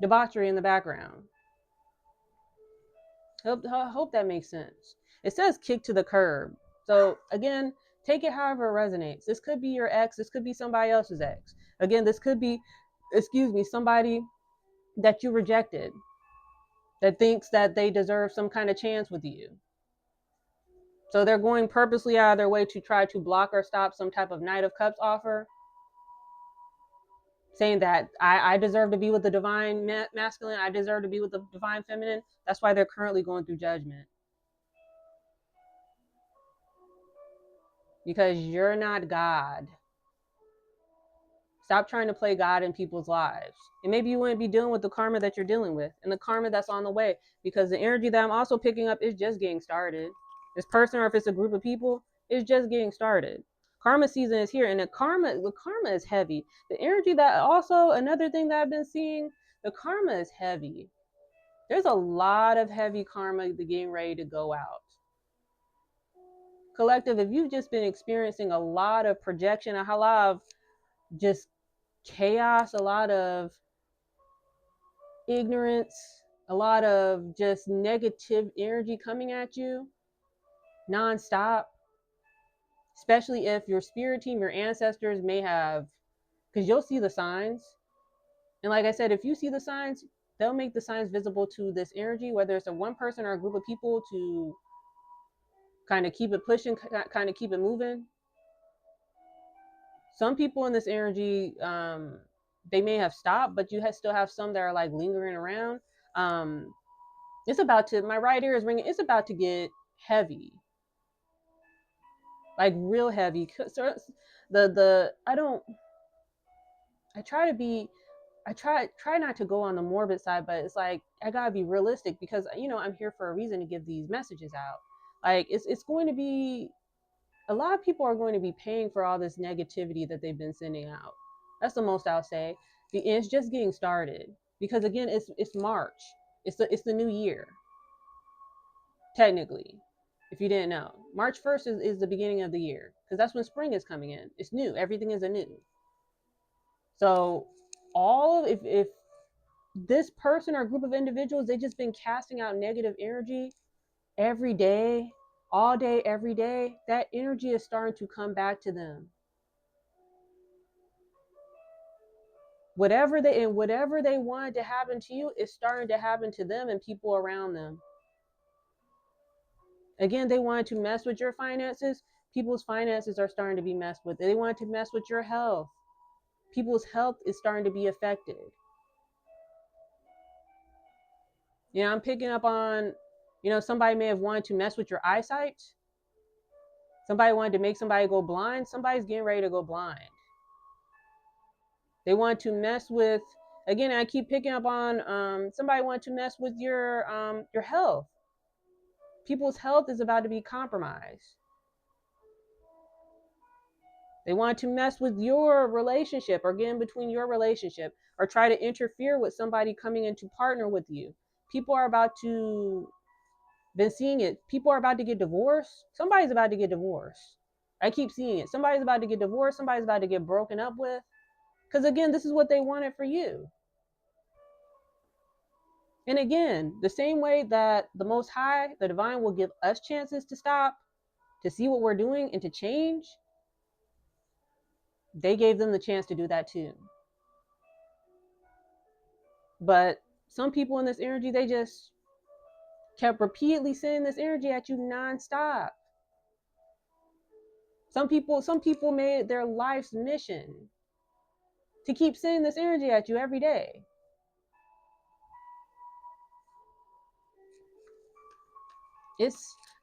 Speaker 1: debauchery in the background. Hope that makes sense. It says kick to the curb. So again, take it however it resonates. This could be your ex. This could be somebody else's ex. Again, this could be, somebody that you rejected, that thinks that they deserve some kind of chance with you. So they're going purposely out of their way to try to block or stop some type of Knight of Cups offer, saying that I deserve to be with the divine masculine, I deserve to be with the divine feminine. That's why they're currently going through judgment. Because you're not God. Stop trying to play God in people's lives. And maybe you wouldn't be dealing with the karma that you're dealing with and the karma that's on the way, because the energy that I'm also picking up is just getting started. This person, or if it's a group of people, is just getting started. Karma season is here, and the karma is heavy. The energy that also, another thing that I've been seeing, the karma is heavy. There's a lot of heavy karma getting ready to go out. Collective, if you've just been experiencing a lot of projection, a lot of just chaos, a lot of ignorance, a lot of just negative energy coming at you nonstop, especially if your spirit team, your ancestors may have, because you'll see the signs. And like I said, if you see the signs, they'll make the signs visible to this energy, whether it's a one person or a group of people, to kind of keep it pushing, kind of keep it moving. Some people in this energy, they may have stopped, but you still have some that are like lingering around. Um, it's about to, my right ear is ringing, it's about to get heavy, like real heavy. So I don't, I try to be, I try not to go on the morbid side, but it's like I gotta be realistic, because I'm here for a reason to give these messages out. Like it's going to be, a lot of people are going to be paying for all this negativity that they've been sending out. That's the most I'll say. It's just getting started, because again, it's March. It's the new year, technically. If you didn't know, March 1st is the beginning of the year, because that's when spring is coming in. It's new. Everything is anew. So if this person or group of individuals, they just been casting out negative energy every day, all day, every day, that energy is starting to come back to them. Whatever they wanted to happen to you is starting to happen to them and people around them. Again, they wanted to mess with your finances. People's finances are starting to be messed with. They wanted to mess with your health. People's health is starting to be affected. I'm picking up on, somebody may have wanted to mess with your eyesight. Somebody wanted to make somebody go blind. Somebody's getting ready to go blind. They want to mess with, again, I keep picking up on, somebody wanted to mess with your health. People's health is about to be compromised. They want to mess with your relationship, or get in between your relationship, or try to interfere with somebody coming in to partner with you. People are about to, been seeing it. People are about to get divorced. Somebody's about to get divorced. I keep seeing it. Somebody's about to get divorced. Somebody's about to get broken up with. Because again, this is what they wanted for you. And again, the same way that the Most High, the Divine, will give us chances to stop, to see what we're doing, and to change, they gave them the chance to do that too. But some people in this energy, they just kept repeatedly sending this energy at you nonstop. Some people made it their life's mission to keep sending this energy at you every day.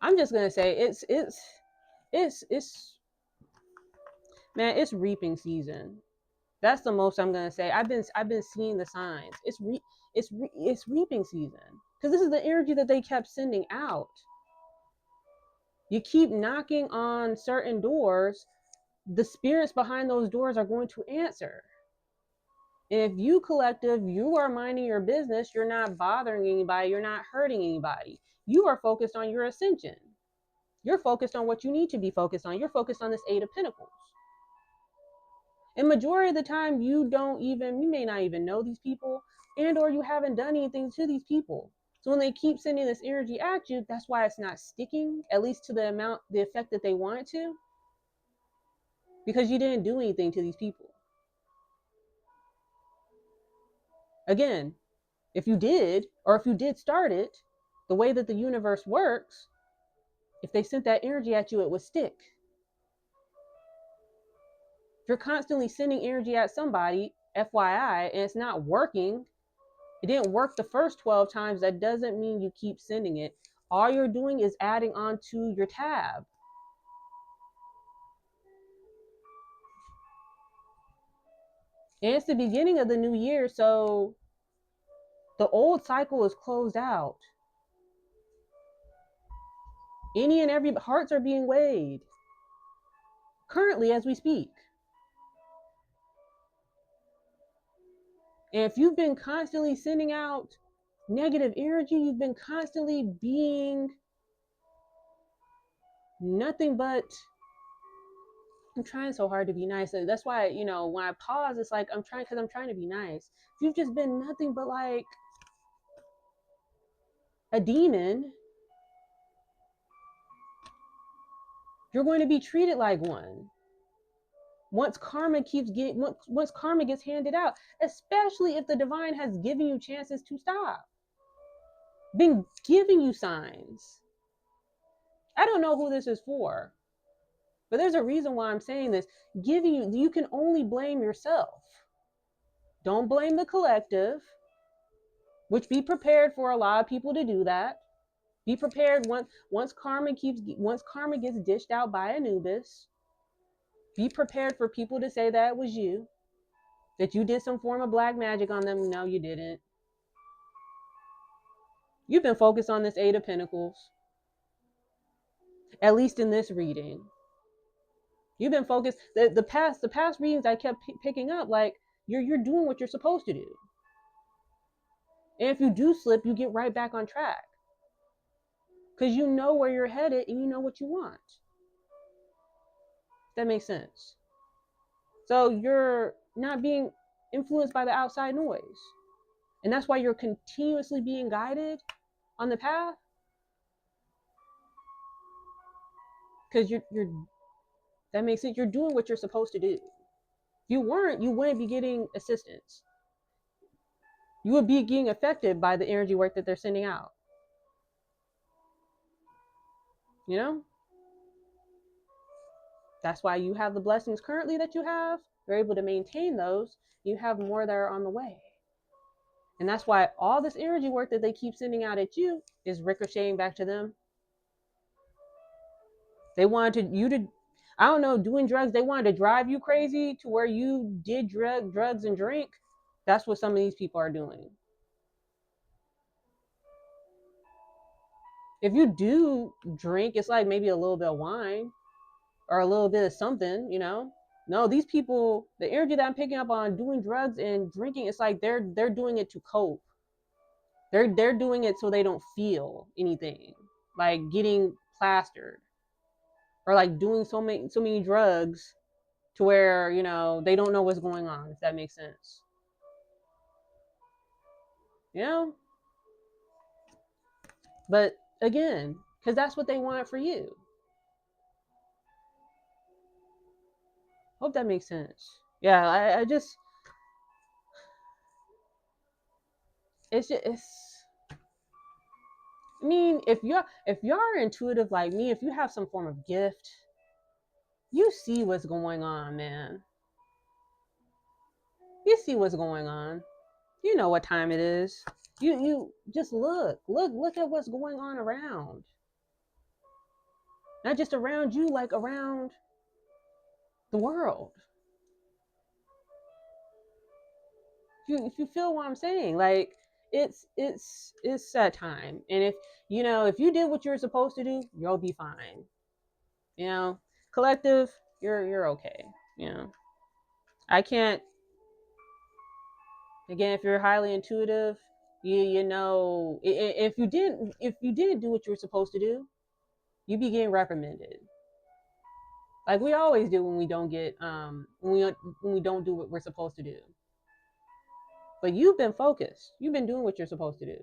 Speaker 1: I'm just gonna say it's man, it's reaping season. That's the most I'm gonna say. I've been seeing the signs. It's reaping season, because this is the energy that they kept sending out. You keep knocking on certain doors, the spirits behind those doors are going to answer. If you collective, you are minding your business, you're not bothering anybody, you're not hurting anybody. You are focused on your ascension. You're focused on what you need to be focused on. You're focused on this Eight of Pentacles. And majority of the time, you may not even know these people, and or you haven't done anything to these people. So when they keep sending this energy at you, that's why it's not sticking, at least to the effect that they want it to, because you didn't do anything to these people. Again, if you did, or if you did start it, the way that the universe works, if they sent that energy at you, it would stick. If you're constantly sending energy at somebody, FYI, and it's not working, it didn't work the first 12 times, that doesn't mean you keep sending it. All you're doing is adding on to your tab. And it's the beginning of the new year, so the old cycle is closed out. Any and every hearts are being weighed currently as we speak. And if you've been constantly sending out negative energy, you've been constantly being nothing but, I'm trying so hard to be nice. That's why, when I pause, it's like I'm trying to be nice. If you've just been nothing but like a demon, you're going to be treated like one. Once karma once karma gets handed out, especially if the divine has given you chances to stop, been giving you signs. I don't know who this is for, but there's a reason why I'm saying this. Giving you can only blame yourself. Don't blame the collective, which be prepared for a lot of people to do that. Be prepared once karma gets dished out by Anubis. Be prepared for people to say that it was you, that you did some form of black magic on them. No, you didn't. You've been focused on this Eight of Pentacles, at least in this reading. You've been focused. The past readings I kept picking up, like you're doing what you're supposed to do. And if you do slip, you get right back on track. Because you know where you're headed and you know what you want. That makes sense. So you're not being influenced by the outside noise. And that's why you're continuously being guided on the path. Because that makes it, you're doing what you're supposed to do. If you weren't, you wouldn't be getting assistance. You would be getting affected by the energy work that they're sending out. You know? That's why you have the blessings currently that you have. You're able to maintain those. You have more that are on the way. And that's why all this energy work that they keep sending out at you is ricocheting back to them. They wanted you to, I don't know, doing drugs. They wanted to drive you crazy to where you did drugs and drink. That's what some of these people are doing. If you do drink, it's like maybe a little bit of wine or a little bit of something, you know? No, these people, the energy that I'm picking up on doing drugs and drinking, it's like they're doing it to cope. They're doing it so they don't feel anything, like getting plastered or like doing so many drugs to where, you know, they don't know what's going on, if that makes sense. You know? But again, because that's what they want for you. Hope that makes sense. Yeah, I just, it's I mean, if you're intuitive like me, if you have some form of gift, you see what's going on, man. You see what's going on. You know what time it is. You just look at what's going on around. Not just around you, like around the world. If you feel what I'm saying, like it's that time. And if you did what you're supposed to do, you'll be fine. You know, collective, you're okay. You know, I can't. Again, if you're highly intuitive, you know, if you didn't do what you were supposed to do, you be getting reprimanded. Like we always do when we don't get when we don't do what we're supposed to do. But you've been focused. You've been doing what you're supposed to do.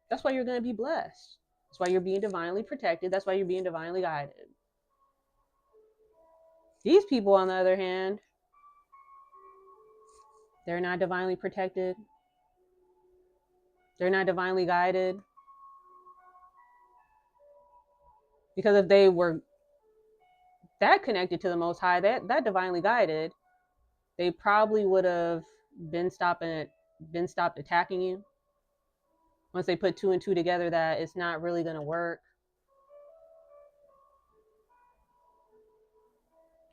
Speaker 1: That's why you're going to be blessed. That's why you're being divinely protected. That's why you're being divinely guided. These people, on the other hand, they're not divinely protected. They're not divinely guided. Because if they were that connected to the Most High, that divinely guided, they probably would have been stopped attacking you. Once they put two and two together, that it's not really going to work.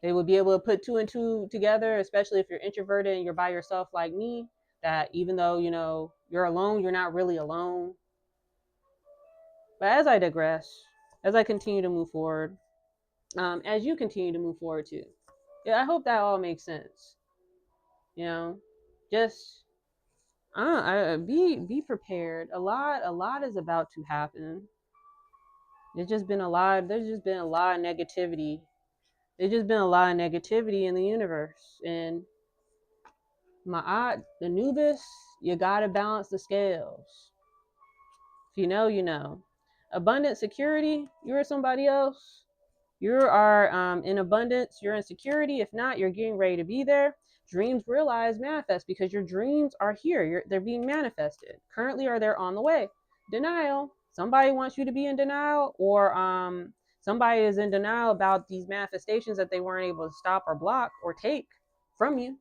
Speaker 1: They would be able to put two and two together, especially if you're introverted and you're by yourself like me, that even though, you're alone, you're not really alone. But as I digress, as I continue to move forward, as you continue to move forward too, I hope that all makes sense. Just be prepared. A lot is about to happen. There's just been a lot of negativity. There's just been a lot of negativity in the universe. And Anubis, you gotta balance the scales. If you know, you know. Abundant security, you're somebody else. You are in abundance, you're in security. If not, you're getting ready to be there. Dreams realize, manifest, because your dreams are here. They're being manifested currently, or they're on the way. Denial, somebody wants you to be in denial, or somebody is in denial about these manifestations that they weren't able to stop or block or take from you.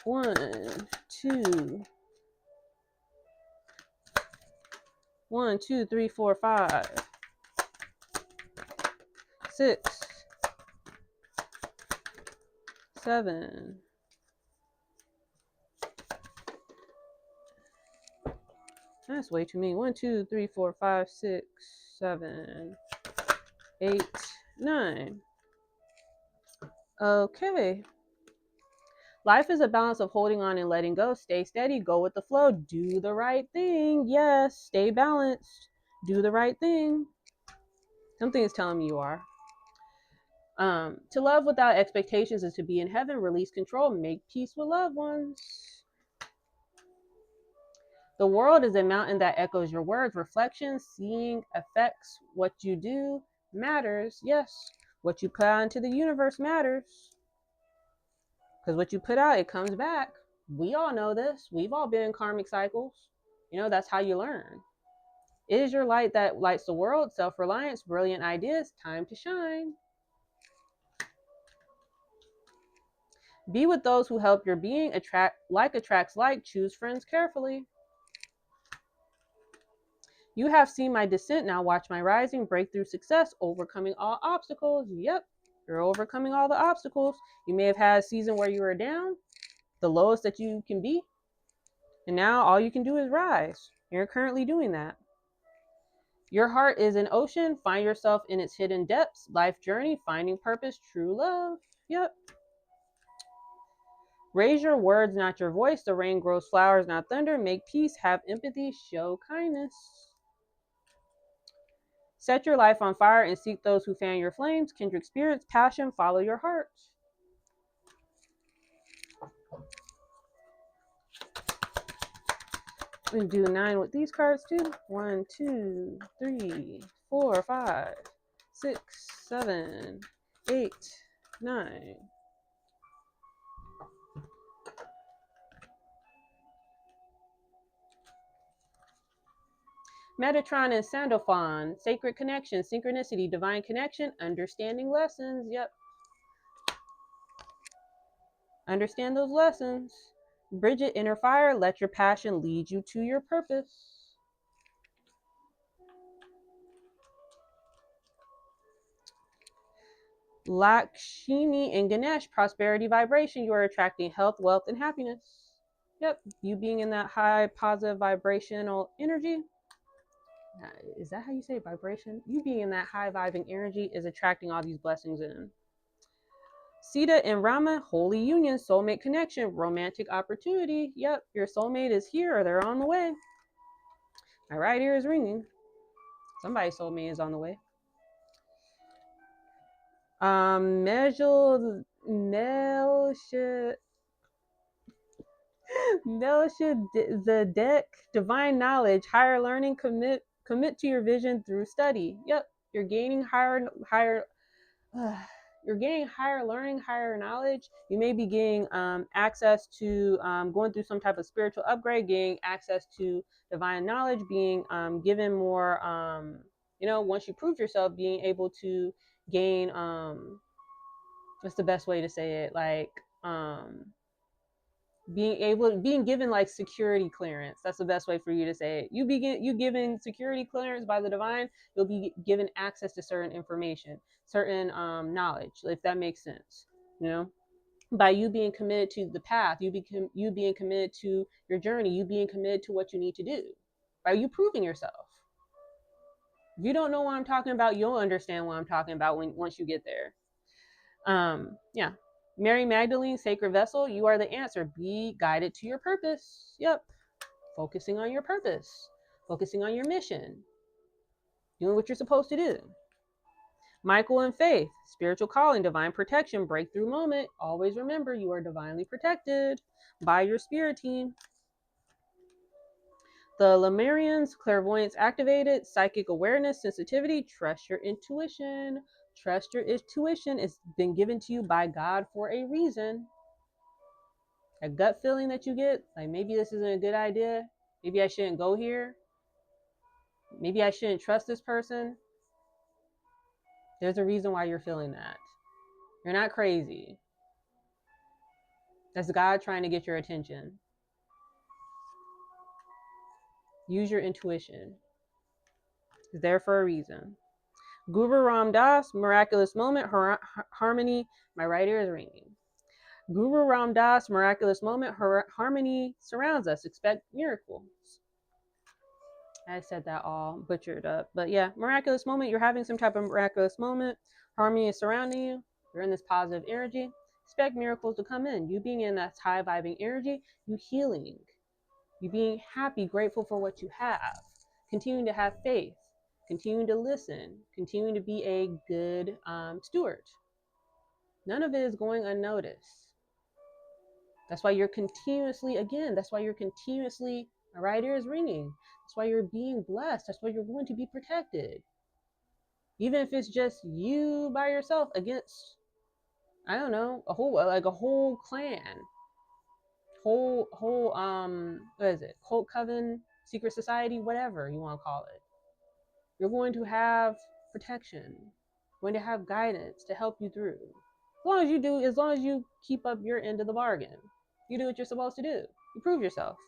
Speaker 1: One, two, 3, 4, 5, 6, 7. That's way too many. 1, 2, 3, 4, 5, 6, 7, 8, 9. Okay. Life is a balance of holding on and letting go. Stay steady. Go with the flow. Do the right thing. Yes. Stay balanced. Do the right thing. Something is telling me you are. To love without expectations is to be in heaven. Release control. Make peace with loved ones. The world is a mountain that echoes your words. Reflection, seeing affects what you do matters. Yes. What you put out into the universe matters. Because what you put out, it comes back. We all know this. We've all been in karmic cycles. That's how you learn. It is your light that lights the world. Self-reliance, brilliant ideas, time to shine. Be with those who help your being. Attracts like. Choose friends carefully. You have seen my descent. Now watch my rising. Breakthrough success. Overcoming all obstacles. Yep. You're overcoming all the obstacles. You may have had a season where you were down, the lowest that you can be. And now all you can do is rise. You're currently doing that. Your heart is an ocean. Find yourself in its hidden depths. Life journey, finding purpose, true love. Yep. Raise your words, not your voice. The rain grows flowers, not thunder. Make peace, have empathy, show kindness. Set your life on fire and seek those who fan your flames. Kindred spirits, passion, follow your heart. We do 9 with these cards too. 1, 2, 3, 4, 5, 6, 7, 8, 9. Metatron and Sandalphon, sacred connection, synchronicity, divine connection, understanding lessons. Yep. Understand those lessons. Bridget, inner fire, let your passion lead you to your purpose. Lakshmi and Ganesh, prosperity vibration, you are attracting health, wealth, and happiness. Yep, you being in that high positive vibrational energy. Is that how you say vibration? You being in that high vibing energy is attracting all these blessings in. Sita and Rama, holy union, soulmate connection, romantic opportunity. Yep, your soulmate is here or they're on the way. My right ear is ringing. Somebody's soulmate is on the way. Melchizedek, divine knowledge, higher learning, commit to your vision through study. Yep, you're gaining higher you're getting higher learning, higher knowledge. You may be getting access to going through some type of spiritual upgrade, getting access to divine knowledge, being given more, once you prove yourself, being able to gain, what's the best way to say it? Like, being given like security clearance. That's the best way for you to say it. You given security clearance by the divine, you'll be given access to certain information, certain knowledge, if that makes sense. By you being committed to the path, you being committed to your journey, you being committed to what you need to do, by you proving yourself. If you don't know what I'm talking about, you'll understand what I'm talking about once you get there. Yeah. Mary Magdalene, sacred vessel, you are the answer. Be guided to your purpose. Yep. Focusing on your purpose, focusing on your mission, doing what you're supposed to do. Michael and Faith, spiritual calling, divine protection, breakthrough moment. Always remember you are divinely protected by your spirit team. The Lemurians, clairvoyance activated, psychic awareness, sensitivity, trust your intuition. Trust your intuition. It's been given to you by God for a reason. A gut feeling that you get, like maybe this isn't a good idea. Maybe I shouldn't go here. Maybe I shouldn't trust this person. There's a reason why you're feeling that. You're not crazy. That's God trying to get your attention. Use your intuition. It's there for a reason. Guru Ram Das, miraculous moment, harmony. My right ear is ringing. Guru Ram Das, miraculous moment, harmony surrounds us. Expect miracles. I said that all butchered up. But yeah, miraculous moment. You're having some type of miraculous moment. Harmony is surrounding you. You're in this positive energy. Expect miracles to come in. You being in that high vibing energy, you healing. You being happy, grateful for what you have. Continuing to have faith. Continuing to listen. Continuing to be a good steward. None of it is going unnoticed. That's why you're continuously, my right ear is ringing. That's why you're being blessed. That's why you're going to be protected. Even if it's just you by yourself against, I don't know, a whole clan, whole what is it? Cult coven, secret society, whatever you want to call it. You're going to have protection. You're going to have guidance to help you through. As long as you keep up your end of the bargain. You do what you're supposed to do. You prove yourself.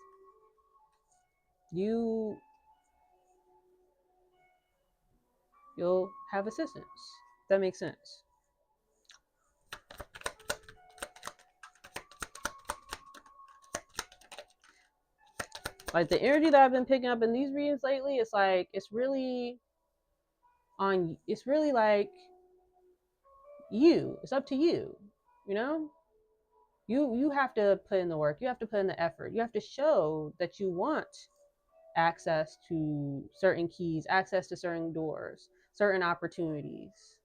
Speaker 1: You'll have assistance. That makes sense. Like the energy that I've been picking up in these readings lately, it's really like you. It's up to you. You know? You have to put in the work. You have to put in the effort. You have to show that you want access to certain keys, access to certain doors, certain opportunities.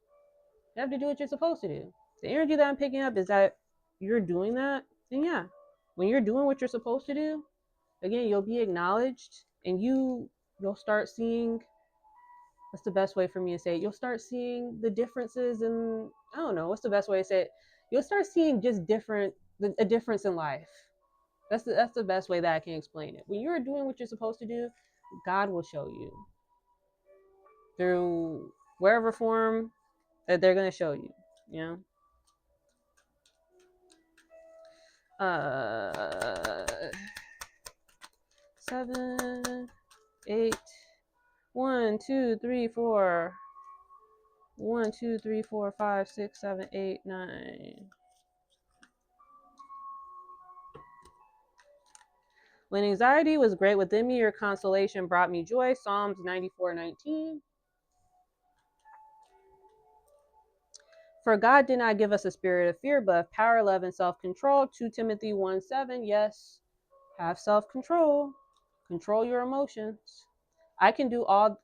Speaker 1: You have to do what you're supposed to do. The energy that I'm picking up is that you're doing that. And yeah, when you're doing what you're supposed to do, again, you'll be acknowledged and you'll start seeing, what's the best way for me to say it? You'll start seeing the differences in, I don't know, what's the best way to say it? You'll start seeing just a difference in life. That's the best way that I can explain it. When you're doing what you're supposed to do, God will show you through wherever form that they're going to show you, you know? 7, 8, 1, 2, 3, 4. 1, 2, 3, 4, 5, 6, 7, 8, 9. When anxiety was great within me, your consolation brought me joy. Psalms 94:19. For God did not give us a spirit of fear, but of power, love, and self-control. 2 Timothy 1:7. Yes, have self-control. Control your emotions. I can do all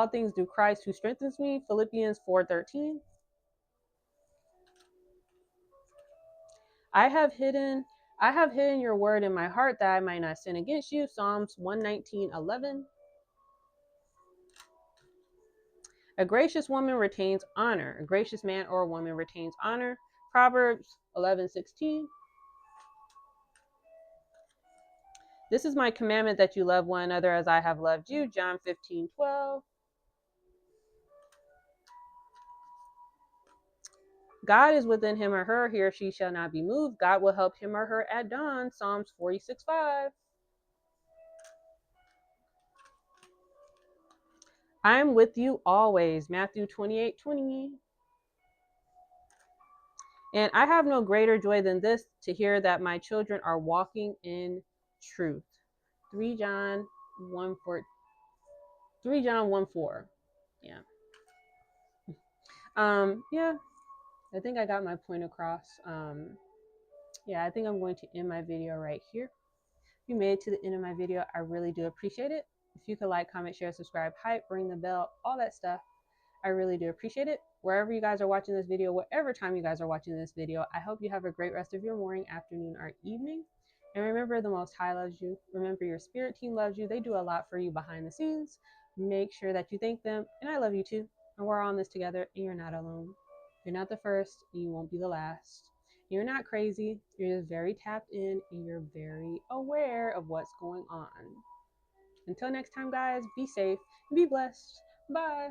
Speaker 1: things through Christ who strengthens me. Philippians 4:13. I have hidden your word in my heart that I might not sin against you. Psalms 119:11. A gracious woman retains honor. A gracious man or woman retains honor. Proverbs 11:16. This is my commandment that you love one another as I have loved you. John 15:12. God is within him or her. He or she shall not be moved. God will help him or her at dawn. Psalms 46:5. I am with you always. Matthew 28:20. And I have no greater joy than this, to hear that my children are walking in truth. 3 John 1:4. 3 John 1:4. Yeah. Yeah. I think I got my point across. Yeah, I think I'm going to end my video right here. If you made it to the end of my video, I really do appreciate it. If you could like, comment, share, subscribe, hype, ring the bell, all that stuff, I really do appreciate it. Wherever you guys are watching this video, whatever time you guys are watching this video, I hope you have a great rest of your morning, afternoon, or evening. And remember, the Most High loves you. Remember, your spirit team loves you. They do a lot for you behind the scenes. Make sure that you thank them. And I love you too. And we're on this together, and you're not alone. You're not the first, and you won't be the last. You're not crazy. You're just very tapped in, and you're very aware of what's going on. Until next time, guys, be safe and be blessed. Bye.